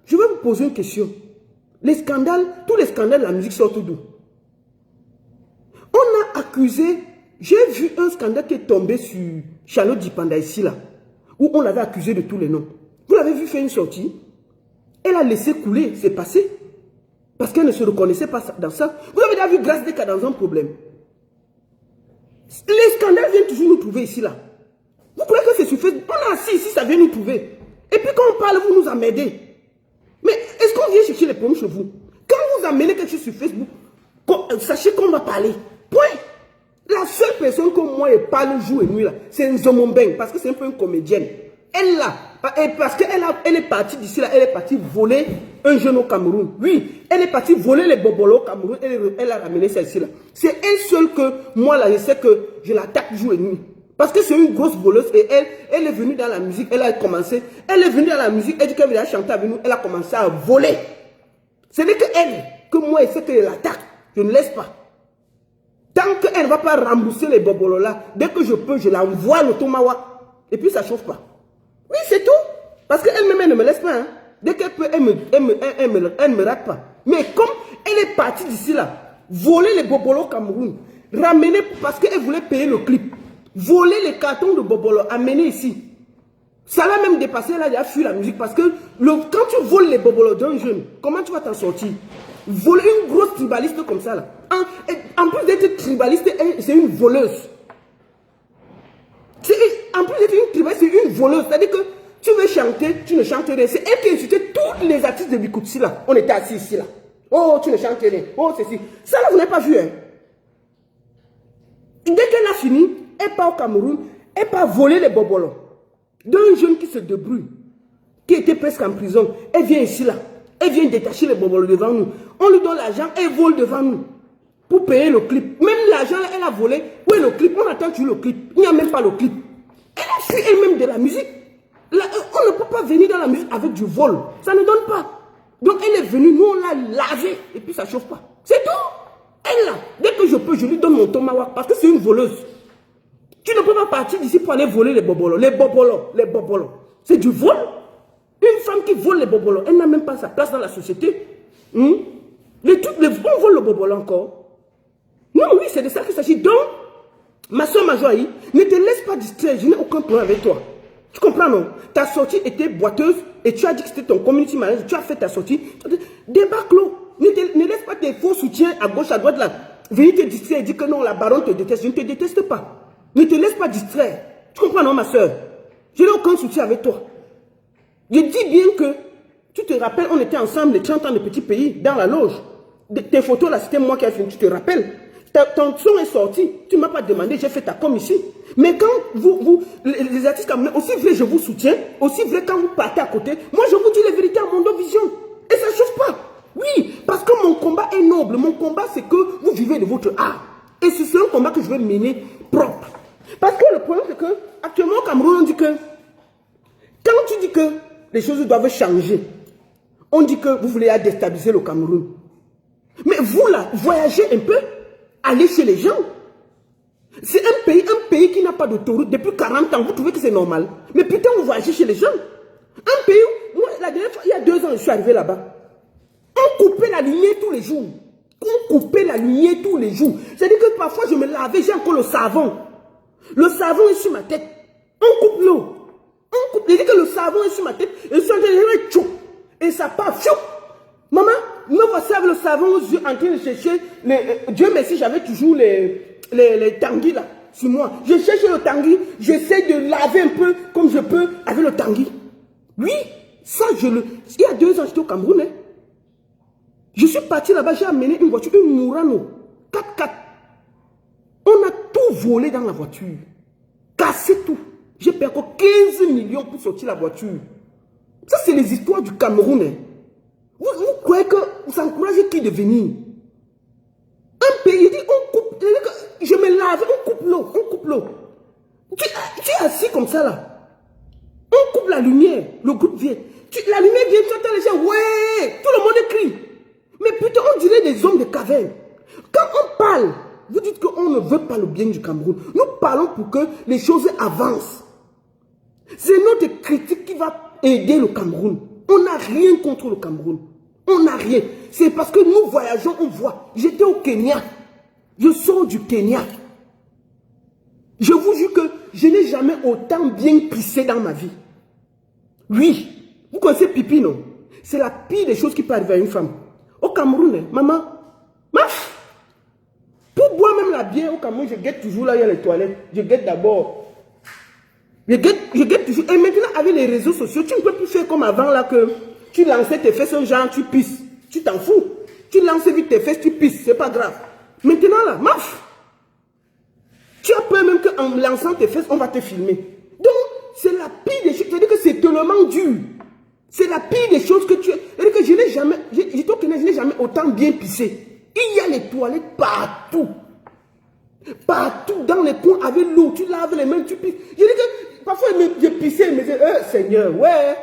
Je vais vous poser une question. Les scandales, tous les scandales de la musique sortent d'où? On a accusé, j'ai vu un scandale qui est tombé sur Charlotte Dipanda ici là, où on l'avait accusé de tous les noms. Vous l'avez vu faire une sortie, elle a laissé couler, c'est passé, parce qu'elle ne se reconnaissait pas dans ça. Vous avez déjà vu Grâce Deka dans un problème. Les scandales viennent toujours nous trouver ici là. Vous croyez que c'est sur Facebook? On est assis ici, ça vient nous trouver. Et puis quand on parle, vous nous emmerdez. Mais est-ce qu'on vient chercher les problèmes chez vous? Quand vous amenez quelque chose sur Facebook, sachez qu'on va parler. Point. La seule personne que moi je parle jour et nuit là, c'est Nzomombeng, parce que c'est un peu une comédienne. Elle là, parce qu'elle est partie d'ici là, elle est partie voler un jeune au Cameroun. Oui, elle est partie voler les bobolos au Cameroun, elle a ramené celle-ci là. C'est elle seule que moi là, je sais que je l'attaque jour et nuit. Parce que c'est une grosse voleuse et elle est venue dans la musique, elle a commencé, elle est venue dans la musique, elle dit qu'elle va chanter avec nous, elle a commencé à voler. Ce n'est que elle, que moi je sais que je l'attaque, je ne laisse pas. Tant qu'elle ne va pas rembourser les bobolos là, dès que je peux, je l'envoie le tomawa. Et puis ça ne chauffe pas. Oui, c'est tout. Parce qu'elle-même, elle ne me laisse pas. Hein. Dès qu'elle peut, elle ne me rate pas. Mais comme elle est partie d'ici là, voler les bobolos au Cameroun, ramener parce qu'elle voulait payer le clip, voler les cartons de bobolos, amener ici. Ça l'a même dépassé, elle a déjà fui la musique parce que quand tu voles les bobolos d'un jeune, comment tu vas t'en sortir? Voler une grosse tribaliste comme ça là. En plus d'être tribaliste, c'est une voleuse. En plus d'être une tribaliste, c'est une voleuse. C'est-à-dire que tu veux chanter, tu ne chantes rien. C'est elle qui insultait tous les artistes de Bikoutsi là. On était assis ici là. Oh, tu ne chantes rien. Oh, ceci. Ça là, vous n'avez pas vu. Hein? Dès qu'elle a fini, elle part au Cameroun, elle part voler les bobolos. D'un jeune qui se débrouille, qui était presque en prison, elle vient ici là. Elle vient détacher les bobolos devant nous. On lui donne l'argent, elle vole devant nous. Pour payer le clip. Même l'argent, elle a volé. Où est le clip? On attend toujours le clip. Il n'y a même pas le clip. Elle a fui elle-même de la musique. Là, on ne peut pas venir dans la musique avec du vol. Ça ne donne pas. Donc elle est venue, nous on l'a lavée. Et puis ça ne chauffe pas. C'est tout. Elle là, dès que je peux, je lui donne mon tomahawk. Parce que c'est une voleuse. Tu ne peux pas partir d'ici pour aller voler les bobolos. Les bobolos. C'est du vol. Une femme qui vole les bobolos, elle n'a même pas sa place dans la société. On vole le bobola encore. Non, oui, c'est de ça qu'il s'agit. Donc, ma soeur Majoaï, ne te laisse pas distraire. Je n'ai aucun problème avec toi. Tu comprends, non? Ta sortie était boiteuse et tu as dit que c'était ton community manager. Tu as fait ta sortie. Débat clos. Ne laisse pas tes faux soutiens à gauche, à droite, là. Venir te distraire et dire que non, la baronne te déteste. Je ne te déteste pas. Ne te laisse pas distraire. Tu comprends, non, ma soeur? Je n'ai aucun soutien avec toi. Je dis bien que, tu te rappelles, on était ensemble les 30 ans de petit pays, dans la loge. Tes photos là, c'était moi qui ai fait, tu te rappelles? Ton son est sorti, tu ne m'as pas demandé, j'ai fait ta com ici. Mais quand les artistes camerounais, aussi vrai je vous soutiens, aussi vrai quand vous partez à côté, moi je vous dis la vérité à mon vision. Et ça ne chauffe pas. Oui, parce que mon combat est noble. Mon combat, c'est que vous vivez de votre art. Et c'est un combat que je vais mener propre. Parce que le problème, c'est que, actuellement au Cameroun, on dit que, quand tu dis que les choses doivent changer, on dit que vous voulez déstabiliser le Cameroun. Mais vous là, voyagez un peu, allez chez les gens. C'est un pays qui n'a pas d'autoroute depuis 40 ans. Vous trouvez que c'est normal? Mais putain, vous voyagez chez les gens. Un pays où, moi, la dernière fois, il y a 2 ans, je suis arrivé là-bas. On coupait la lumière tous les jours. On coupait la lumière tous les jours. C'est-à-dire que parfois, je me lavais, j'ai encore le savon. Le savon est sur ma tête. On coupe l'eau. On coupe. C'est-à-dire que le savon est sur ma tête. Et ça tchou. Et ça part. Fiou. Maman, me voici avec le savon aux yeux en train de chercher. Dieu merci, j'avais toujours les tanguis là sur moi. Je cherche le tanguis. J'essaie de laver un peu comme je peux avec le tanguis. Oui, ça il y a 2 ans, j'étais au Cameroun. Hein. Je suis parti là-bas, j'ai amené une voiture, une Murano, 4x4. On a tout volé dans la voiture. Cassé tout. J'ai payé encore 15 millions pour sortir la voiture. Ça, c'est les histoires du Cameroun. Hein. Vous croyez que vous encouragez qui de venir? Un pays, dit, on coupe, je me lave, on coupe l'eau, on coupe l'eau. Tu es assis comme ça là. On coupe la lumière, le groupe vient. La lumière vient, tu entends les gens, ouais, tout le monde crie. Mais putain, on dirait des hommes de caverne. Quand on parle, vous dites qu'on ne veut pas le bien du Cameroun. Nous parlons pour que les choses avancent. C'est notre critique qui va aider le Cameroun. On n'a rien contre le Cameroun. On n'a rien. C'est parce que nous voyageons, on voit. J'étais au Kenya. Je sors du Kenya. Je vous jure que je n'ai jamais autant bien pissé dans ma vie. Oui. Vous connaissez pipi, non? C'est la pire des choses qui peut arriver à une femme. Au Cameroun, maman, pour boire même la bière au Cameroun, je guette toujours là, il y a les toilettes. Je guette d'abord. Je guette toujours. Et maintenant, avec les réseaux sociaux, tu ne peux plus faire comme avant là que tu lançais tes fesses, un genre, tu pisses. Tu t'en fous. Tu lances vite tes fesses, tu pisses. C'est pas grave. Maintenant là, tu as peur même qu'en lançant tes fesses, on va te filmer. Donc, c'est la pire des choses. C'est-à-dire que c'est tellement dur. C'est la pire des choses que tu... C'est-à-dire que je n'ai jamais... Je n'ai jamais autant bien pissé. Il y a les toilettes partout. Partout, dans les coins, avec l'eau. Tu laves les mains, tu pisses. Je dis que... Parfois, je pissais, je me disais, Seigneur, ouais.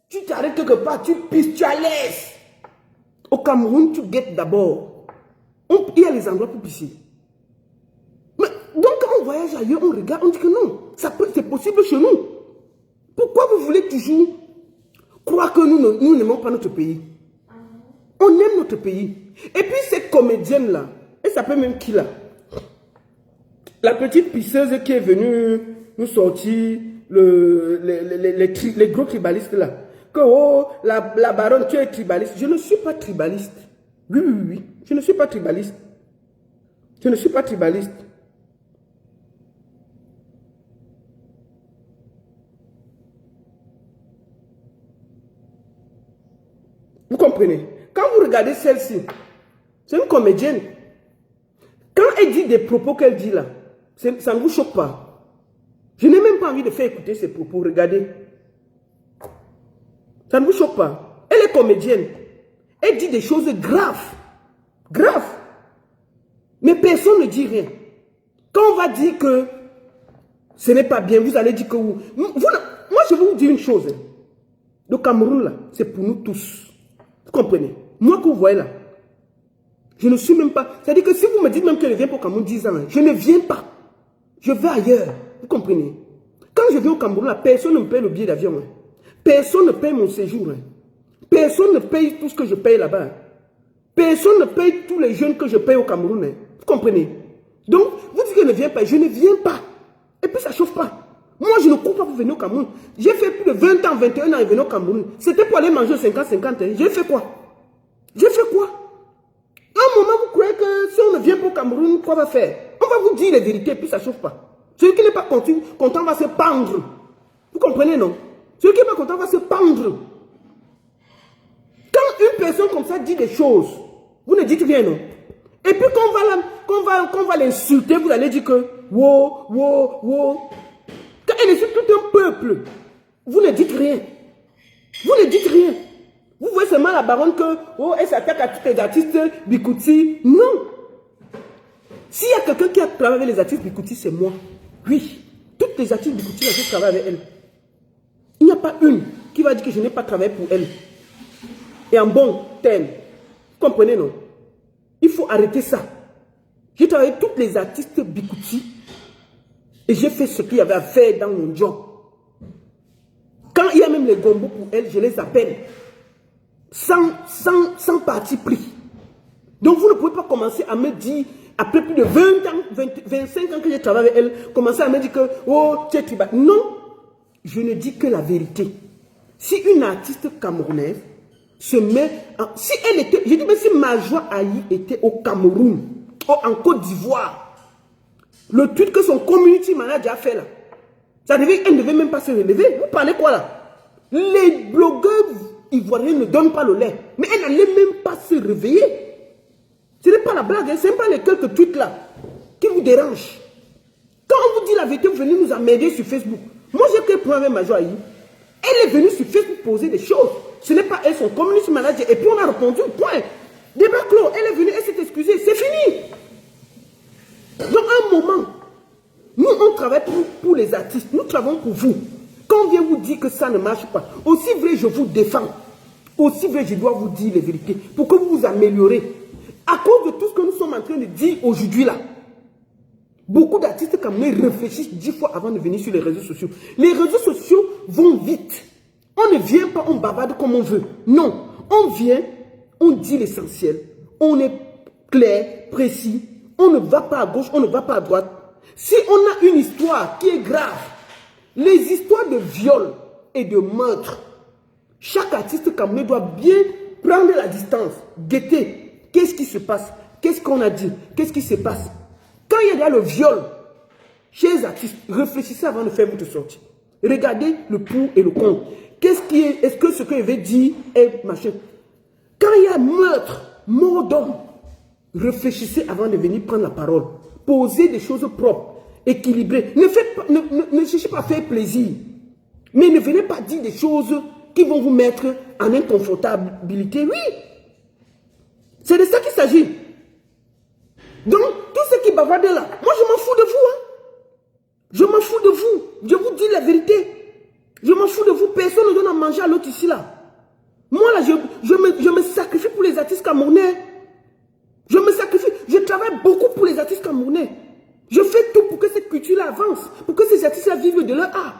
Tu t'arrêtes quelque part, tu pisses, tu as l'aise. Au Cameroun, tu guettes d'abord. Il y a les endroits pour pisser. Mais, donc, quand on voyage ailleurs, on regarde, on dit que non. C'est possible chez nous. Pourquoi vous voulez toujours croire que nous n'aimons pas notre pays? On aime notre pays. Et puis cette comédienne-là, elle s'appelle même qui là? La petite pisseuse qui est venue nous sortir les gros tribalistes là. Que oh, la baronne, tu es tribaliste. Je ne suis pas tribaliste. Oui. Je ne suis pas tribaliste. Je ne suis pas tribaliste. Vous comprenez? Quand vous regardez celle-ci, c'est une comédienne. Quand elle dit des propos qu'elle dit là, ça ne vous choque pas. Je n'ai même pas envie de faire écouter ses propos. Regardez. Ça ne vous choque pas. Elle est comédienne. Elle dit des choses graves. Graves. Mais personne ne dit rien. Quand on va dire que ce n'est pas bien, vous allez dire que vous... Moi, je vais vous dire une chose. Le Cameroun, là, c'est pour nous tous. Vous comprenez? Moi que vous voyez là, je ne suis même pas... C'est-à-dire que si vous me dites même que je viens pour Cameroun 10 ans, je ne viens pas. Je vais ailleurs. Vous comprenez? Quand je viens au Cameroun, là, personne ne me paye le billet d'avion. Personne ne paye mon séjour. Personne ne paye tout ce que je paye là-bas. Personne ne paye tous les jeunes que je paye au Cameroun. Hein. Vous comprenez? Donc, vous dites que je ne viens pas. Je ne viens pas. Et puis, ça ne chauffe pas. Moi, je ne cours pas pour venir au Cameroun. J'ai fait plus de 20 ans, 21 ans et venir au Cameroun. C'était pour aller manger 50-50. Hein. J'ai fait quoi? J'ai fait quoi? À un moment, vous croyez que si on ne vient pas au Cameroun, quoi va faire? On va vous dire les vérités et puis ça ne chauffe pas. Celui qui n'est pas content va se pendre. Vous comprenez, non? Celui qui n'est pas content va se pendre. Quand une personne comme ça dit des choses, vous ne dites rien, non? Et puis quand on va l'insulter, vous allez dire que wow, wow, wow. Quand elle insulte tout un peuple, vous ne dites rien. Vous ne dites rien. Vous voyez seulement la baronne que, oh, elle s'attaque à tous les artistes Bikouti. Non. S'il y a quelqu'un qui a travaillé avec les artistes Bikouti, c'est moi. Oui. Toutes les artistes Bikouti, je travaille avec elles. Il n'y a pas une qui va dire que je n'ai pas travaillé pour elle. Et en bon terme. Vous comprenez, non? Il faut arrêter ça. J'ai travaillé avec toutes les artistes Bikouti et j'ai fait ce qu'il y avait à faire dans mon job. Quand il y a même les gombos pour elles, je les appelle. Sans parti pris. Donc vous ne pouvez pas commencer à me dire, après plus de 20 ans, 25 ans que j'ai travaillé avec elle, commencer à me dire que, oh, tu es tribal. Non, je ne dis que la vérité. Si une artiste camerounaise se met, si elle était, je dis, mais si Majoie Ayi était au Cameroun, en Côte d'Ivoire, le tweet que son community manager a fait là, elle ne devait même pas se relever. Vous parlez quoi là? Les blogueurs ivoiriens ne donnent pas le lait. Mais elle n'allait même pas se réveiller. Ce n'est pas la blague, hein? Ce n'est pas les quelques tweets là qui vous dérangent. Quand on vous dit la vérité, vous venez nous emmerder sur Facebook. Moi j'ai créé problème avec Majoie Ayi. Elle est venue sur Facebook poser des choses. Ce n'est pas elle, son community manager. Et puis on a répondu, point. Débat clos. Elle est venue, elle s'est excusée. C'est fini. Donc à un moment, nous on travaille pour les artistes. Nous travaillons pour vous. Quand on vient vous dire que ça ne marche pas, aussi vrai je vous défends, aussi vrai je dois vous dire les vérités pour que vous vous améliorez. À cause de tout ce que nous sommes en train de dire aujourd'hui là, beaucoup d'artistes comme nous réfléchissent 10 fois avant de venir sur les réseaux sociaux. Les réseaux sociaux vont vite. On ne vient pas, on bavarde comme on veut. Non, on vient, on dit l'essentiel. On est clair, précis. On ne va pas à gauche, on ne va pas à droite. Si on a une histoire qui est grave, les histoires de viol et de meurtre, chaque artiste camerounais doit bien prendre la distance, guetter. Qu'est-ce qui se passe? Qu'est-ce qu'on a dit? Qu'est-ce qui se passe? Quand il y a le viol, chez les artistes, réfléchissez avant de faire votre sortie. Regardez le pour et le contre. Qu'est-ce qui est? Est-ce que ce que je vais dire est machin? Quand il y a meurtre, mort d'homme, réfléchissez avant de venir prendre la parole. Posez des choses propres, équilibrées. Ne cherchez pas à faire plaisir. Mais ne venez pas dire des choses qui vont vous mettre en inconfortabilité. Oui. C'est de ça qu'il s'agit. Donc, tout ce qui bavardent là, moi je m'en fous de vous. Hein. Je m'en fous de vous. Je vous dis la vérité. Je m'en fous de vous. Personne ne donne à manger à l'autre ici là. Moi là, je me sacrifie pour les artistes camerounais. Je me sacrifie. Je travaille beaucoup pour les artistes camerounais. Je fais tout pour que cette culture-là avance. Pour que ces artistes-là vivent de leur art.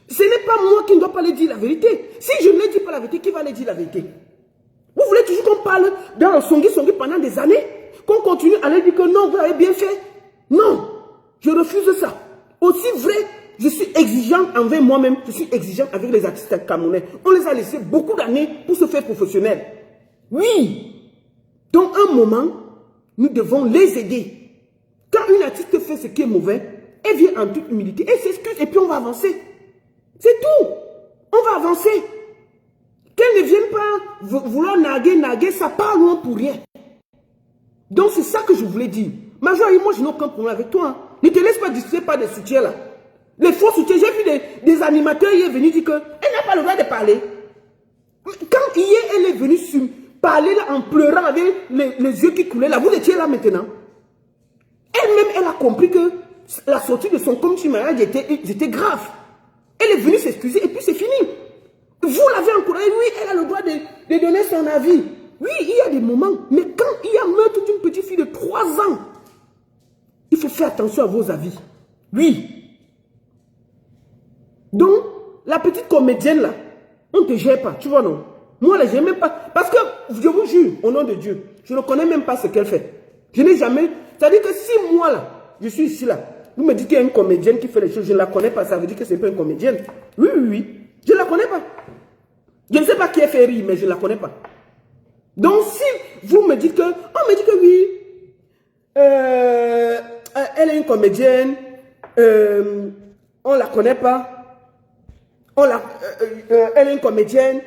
Ce n'est pas moi qui ne dois pas leur dire la vérité. Si je ne leur dis pas la vérité, qui va leur dire la vérité? Vous voulez toujours qu'on parle dans le songi pendant des années? Qu'on continue à leur dire que non, vous avez bien fait? Non, je refuse ça. Aussi vrai, je suis exigeant envers moi-même, je suis exigeant avec les artistes camerounais. On les a laissés beaucoup d'années pour se faire professionnels. Oui. Donc, un moment, nous devons les aider. Quand une artiste fait ce qui est mauvais, elle vient en toute humilité, elle s'excuse et puis on va avancer. C'est tout. On va avancer. Qu'elle ne vienne pas vouloir naguer, ça part loin pour rien. Donc c'est ça que je voulais dire. Majoie Ayi, moi je n'ai aucun problème avec toi. Hein. Ne te laisse pas distraire par des soutiens là. Les faux soutiens, j'ai vu des animateurs hier venir dire qu'elle n'a pas le droit de parler. Quand hier elle est venue parler là en pleurant avec les yeux qui coulaient là, vous étiez là maintenant. Elle-même, elle a compris que la sortie de son community manager était grave. Elle est venue s'excuser et puis c'est fini. Vous l'avez encouragé, oui, elle a le droit de donner son avis. Oui, il y a des moments, mais quand il y a meurtre d'une petite fille de 3 ans, il faut faire attention à vos avis. Oui. Donc, la petite comédienne là, on ne te gère pas, tu vois non? Moi, là, je n'ai même pas... Parce que, je vous jure, au nom de Dieu, je ne connais même pas ce qu'elle fait. Je n'ai jamais... C'est-à-dire que si moi, là, je suis ici, là, vous me dites qu'il y a une comédienne qui fait les choses, je ne la connais pas, ça veut dire que ce n'est pas une comédienne. Oui, oui, oui. Je ne la connais pas. Je ne sais pas qui a fait rire, mais je ne la connais pas. Donc, si vous me dites que... On me dit que oui, elle est une comédienne, on ne la connaît pas. Elle est une comédienne.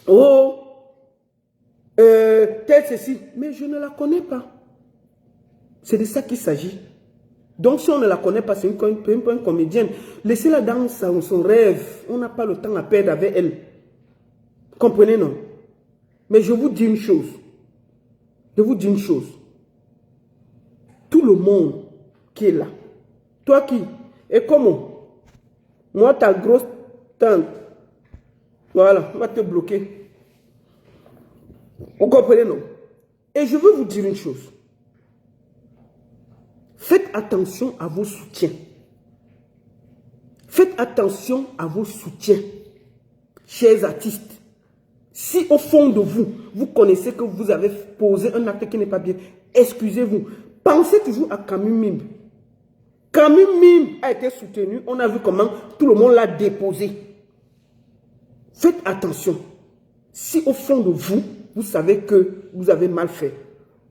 Oh, telle ceci. Mais je ne la connais pas. C'est de ça qu'il s'agit. Donc, si on ne la connaît pas, c'est une comédienne. Laissez-la dans son rêve. On n'a pas le temps à perdre avec elle. Comprenez, non? Mais je vous dis une chose. Je vous dis une chose. Tout le monde qui est là. Toi qui? Et comment? Moi, ta grosse tante. Voilà, on va te bloquer. Vous comprenez, non? Et je veux vous dire une chose. Faites attention à vos soutiens. Faites attention à vos soutiens, chers artistes. Si au fond de vous, vous connaissez que vous avez posé un acte qui n'est pas bien, excusez-vous. Pensez toujours à Camus Mime. Camus Mime a été soutenu. On a vu comment tout le monde l'a déposé. Faites attention. Si au fond de vous, vous savez que vous avez mal fait,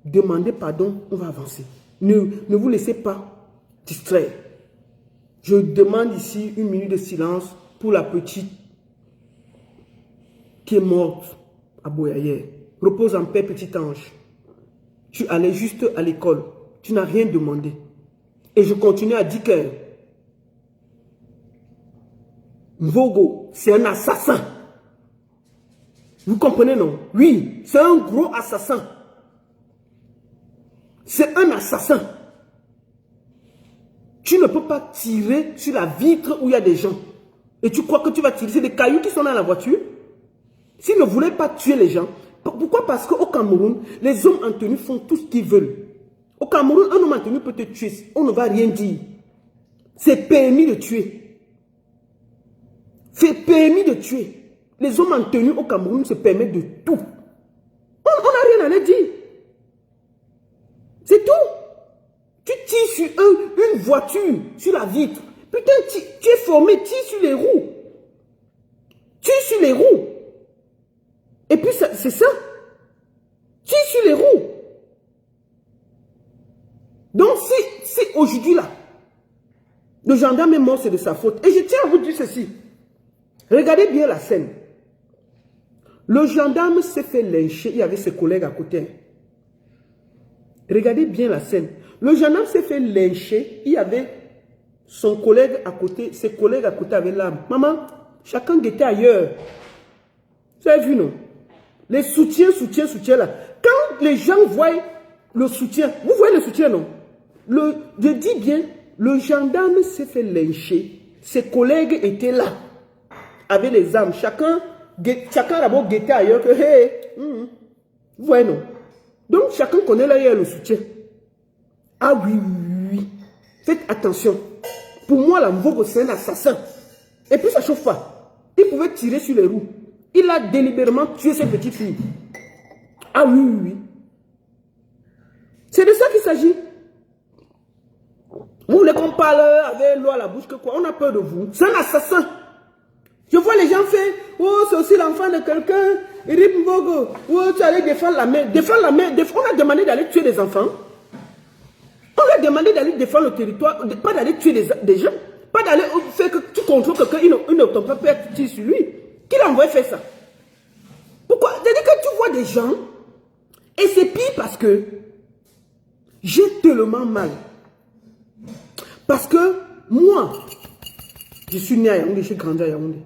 demandez pardon, on va avancer. Ne vous laissez pas distraire. Je demande ici 1 minute de silence pour la petite qui est morte à Boyayer. Repose en paix, petit ange. Tu allais juste à l'école. Tu n'as rien demandé. Et je continue à dire que Mvogo, c'est un assassin. Vous comprenez, non? Oui, c'est un gros assassin. C'est un assassin. Tu ne peux pas tirer sur la vitre où il y a des gens. Et tu crois que tu vas tirer sur des cailloux qui sont dans la voiture? S'ils ne voulaient pas tuer les gens, pourquoi? Parce qu'au Cameroun, les hommes en tenue font tout ce qu'ils veulent. Au Cameroun, un homme en tenue peut te tuer. On ne va rien dire. C'est permis de tuer. C'est permis de tuer. Les hommes en tenue au Cameroun se permettent de tout. On n'a rien à leur dire. C'est tout. Tu tires sur une voiture, sur la vitre. Putain, tu es formé, tire sur les roues. Tire sur les roues. Et puis, c'est ça. Tire sur les roues. Donc, si aujourd'hui, là, le gendarme est mort, c'est de sa faute. Et je tiens à vous dire ceci. Regardez bien la scène. Le gendarme s'est fait lyncher, il y avait ses collègues à côté. Regardez bien la scène. Le gendarme s'est fait lyncher, il y avait son collègue à côté, ses collègues à côté avaient l'arme. Maman, chacun guettait ailleurs. Vous avez vu, non? Les soutiens là. Quand les gens voient le soutien, vous voyez le soutien, non? Je dis bien, le gendarme s'est fait lyncher. Ses collègues étaient là, avec les armes. Chacun d'abord guettait ailleurs que, hey, vous voyez, non? Donc, chacun connaît là, il y a le soutien. Ah oui, oui, oui. Faites attention. Pour moi, la Mvogo, c'est un assassin. Et puis, ça ne chauffe pas. Il pouvait tirer sur les roues. Il a délibérément tué cette petite fille. Ah oui, oui, oui. C'est de ça qu'il s'agit. Vous voulez qu'on parle avec l'eau à la bouche que quoi? On a peur de vous. C'est un assassin. Je vois les gens faire, oh, c'est aussi l'enfant de quelqu'un. Rip Mvogo. Oh, tu allais défendre la mère. Défendre la mère. On a demandé d'aller tuer des enfants. On a demandé d'aller défendre le territoire. Pas d'aller tuer des gens. Pas d'aller faire que tu contrôles quelqu'un. Il ne t'en peut pas tirer sur lui. Qui l'a envoyé faire ça? Pourquoi? C'est-à-dire que tu vois des gens. Et c'est pire parce que j'ai tellement mal. Parce que moi, je suis né à Yaoundé, j'ai grandi à Yaoundé.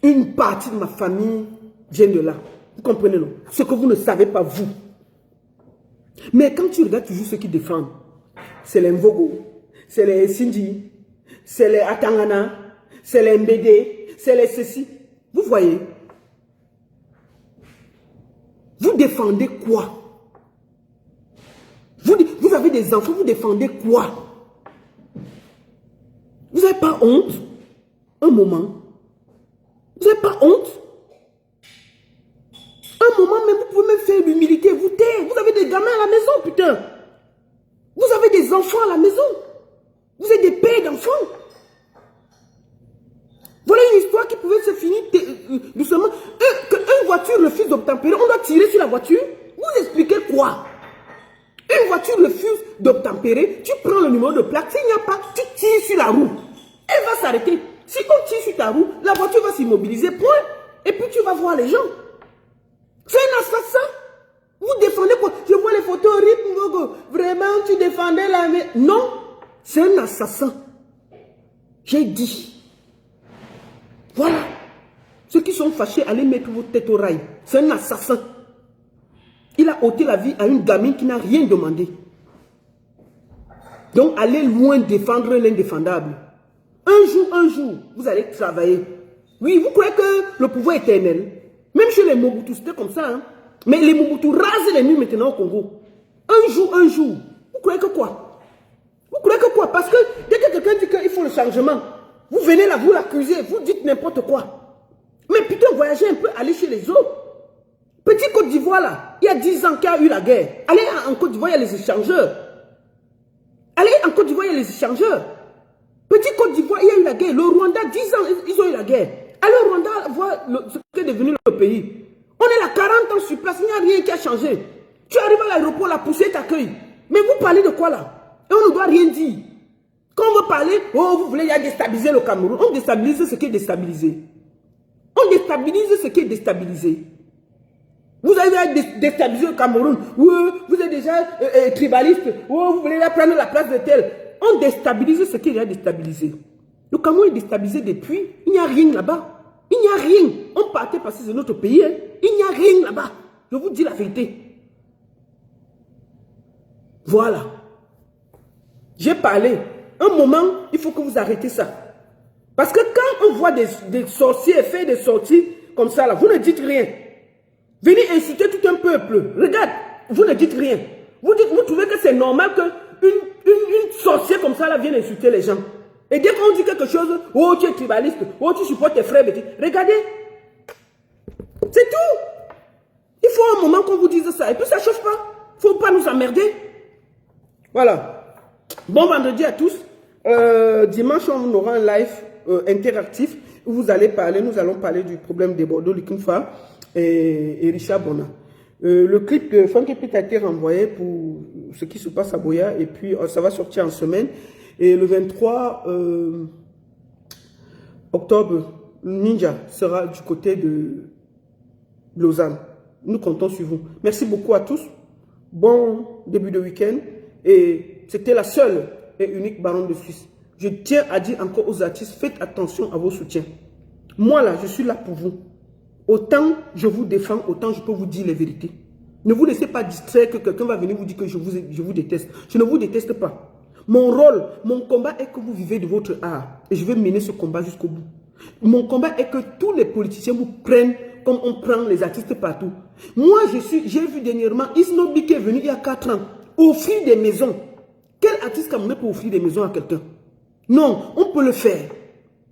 Une partie de ma famille vient de là. Vous comprenez, non? Ce que vous ne savez pas, vous. Mais quand tu regardes toujours ceux qui défendent, c'est les Mvogo, c'est les Sindi, c'est les Atangana, c'est les Mbédé, c'est les ceci. Vous voyez? Vous défendez quoi? Vous avez des enfants, vous défendez quoi? Vous n'avez pas honte? Un moment. Vous n'avez pas honte? des enfants à la maison. Vous êtes des pères d'enfants. Voilà une histoire qui pouvait se finir doucement. Qu'une voiture refuse d'obtempérer, on doit tirer sur la voiture. Vous expliquez quoi? Une voiture refuse d'obtempérer, tu prends le numéro de plaque, s'il n'y a pas, tu tires sur la roue. Elle va s'arrêter. Si on tire sur ta roue, la voiture va s'immobiliser, point. Et puis tu vas voir les gens. C'est un assassin. Vous défendez quoi? Je vois les photos, vraiment tu défendais la... Non, c'est un assassin. J'ai dit. Voilà. Ceux qui sont fâchés, allez mettre vos têtes au rail. C'est un assassin. Il a ôté la vie à une gamine qui n'a rien demandé. Donc, allez loin défendre l'indéfendable. Un jour, vous allez travailler. Oui, vous croyez que le pouvoir est éternel? Même chez les Mobutu, c'était comme ça. Hein? Mais les Mobutu rasent les murs maintenant au Congo. Un jour. Vous croyez que quoi? Vous croyez que quoi? Parce que dès que quelqu'un dit qu'il faut le changement, vous venez là, vous l'accusez, vous dites n'importe quoi. Mais putain, voyagez un peu, allez chez les autres. Petit Côte d'Ivoire là, il y a 10 ans qu'il y a eu la guerre. Allez en Côte d'Ivoire, il y a les échangeurs. Allez en Côte d'Ivoire, il y a les échangeurs. Petit Côte d'Ivoire, il y a eu la guerre. Le Rwanda, 10 ans, ils ont eu la guerre. Allez au Rwanda voir ce qu'est devenu le pays. On est là 40 ans sur place, il n'y a rien qui a changé. Tu arrives à l'aéroport, la poussée t'accueille. Mais vous parlez de quoi là? Et on ne doit rien dire. Quand on veut parler, oh vous voulez déstabiliser le Cameroun. On déstabilise ce qui est déstabilisé. On déstabilise ce qui est déstabilisé. Vous avez déstabilisé le Cameroun. Vous êtes déjà tribaliste. Vous voulez prendre la place de tel. On déstabilise ce qui est déjà déstabilisé. Le Cameroun est déstabilisé depuis. Il n'y a rien là-bas. Il n'y a rien. On partait parce que c'est notre pays. Hein. Il n'y a rien là-bas. Je vous dis la vérité. Voilà. J'ai parlé. Un moment, il faut que vous arrêtez ça. Parce que quand on voit des sorciers faire des sorties comme ça, là, vous ne dites rien. Venez insulter tout un peuple. Regarde, vous ne dites rien. Vous trouvez que c'est normal qu'une sorcière comme ça là, vienne insulter les gens. Et dès qu'on dit quelque chose, oh tu es tribaliste, oh tu supportes tes frères, regardez. C'est tout. Il faut un moment qu'on vous dise ça. Et puis ça ne chauffe pas. Il ne faut pas nous emmerder. Voilà. Bon vendredi à tous. Dimanche, on aura un live interactif où vous allez parler, nous allons parler du problème des Bordeaux, Likunfa et Richard Bona. Le clip de Funky Pete a été renvoyé pour ce qui se passe à Boya et puis ça va sortir en semaine. Et le 23 octobre, Ninja sera du côté de Lausanne. Nous comptons sur vous. Merci beaucoup à tous. Bon début de week-end. Et c'était la seule et unique baronne de Suisse. Je tiens à dire encore aux artistes, faites attention à vos soutiens. Moi là, je suis là pour vous. Autant je vous défends, autant je peux vous dire les vérités. Ne vous laissez pas distraire que quelqu'un va venir vous dire que je vous déteste. Je ne vous déteste pas. Mon rôle, mon combat est que vous vivez de votre art. Et je vais mener ce combat jusqu'au bout. Mon combat est que tous les politiciens vous prennent comme on prend les artistes partout. Moi, j'ai vu dernièrement Isnobi qui est venu il y a 4 ans offrir des maisons. Quel artiste camerounais peut offrir des maisons à quelqu'un? Non, on peut le faire.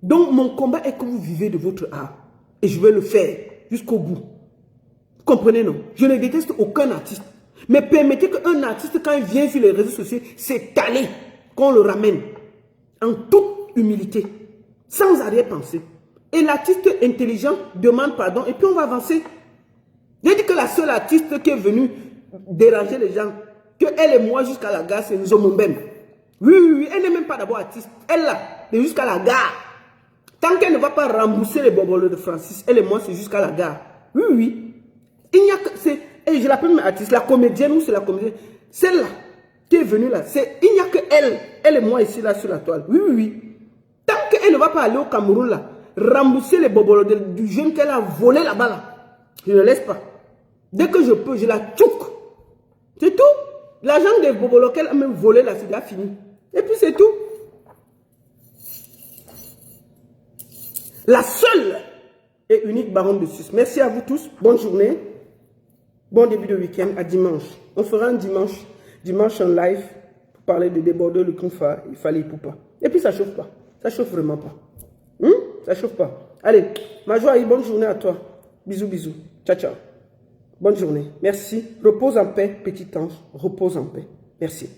Donc, mon combat est que vous vivez de votre art. Et je vais le faire jusqu'au bout. Vous comprenez, non? Je ne déteste aucun artiste. Mais permettez qu'un artiste, quand il vient sur les réseaux sociaux, s'étaler, qu'on le ramène. En toute humilité. Sans arrière-pensée. Et l'artiste intelligent demande pardon et puis on va avancer. J'ai dit que la seule artiste qui est venue déranger les gens, que elle et moi jusqu'à la gare, c'est Nzomombem. Oui, elle n'est même pas d'abord artiste. Elle là, c'est jusqu'à la gare. Tant qu'elle ne va pas rembourser les boboles de Francis, elle et moi, c'est jusqu'à la gare. Oui. Il n'y a que... Et je l'appelle même artiste, la comédienne ou c'est la comédienne. Celle-là qui est venue là, il n'y a que elle et moi ici là sur la toile. Oui. Tant qu'elle ne va pas aller au Cameroun là, rembourser les boboles du jeune qu'elle a volé là-bas là, je ne laisse pas. Dès que je peux, je la tchouk. C'est tout. L'argent des boboles qu'elle a même volé là, c'est déjà fini. Et puis c'est tout. La seule et unique baronne de Suisse. Merci à vous tous. Bonne journée. Bon début de week-end. À dimanche. On fera un dimanche en live pour parler de débordeur, le Kunfa. Il fallait pour pas. Et puis ça chauffe pas. Ça chauffe vraiment pas. Ça chauffe pas. Allez, ma joie, bonne journée à toi. Bisous. Ciao. Bonne journée. Merci. Repose en paix, petit ange. Repose en paix. Merci.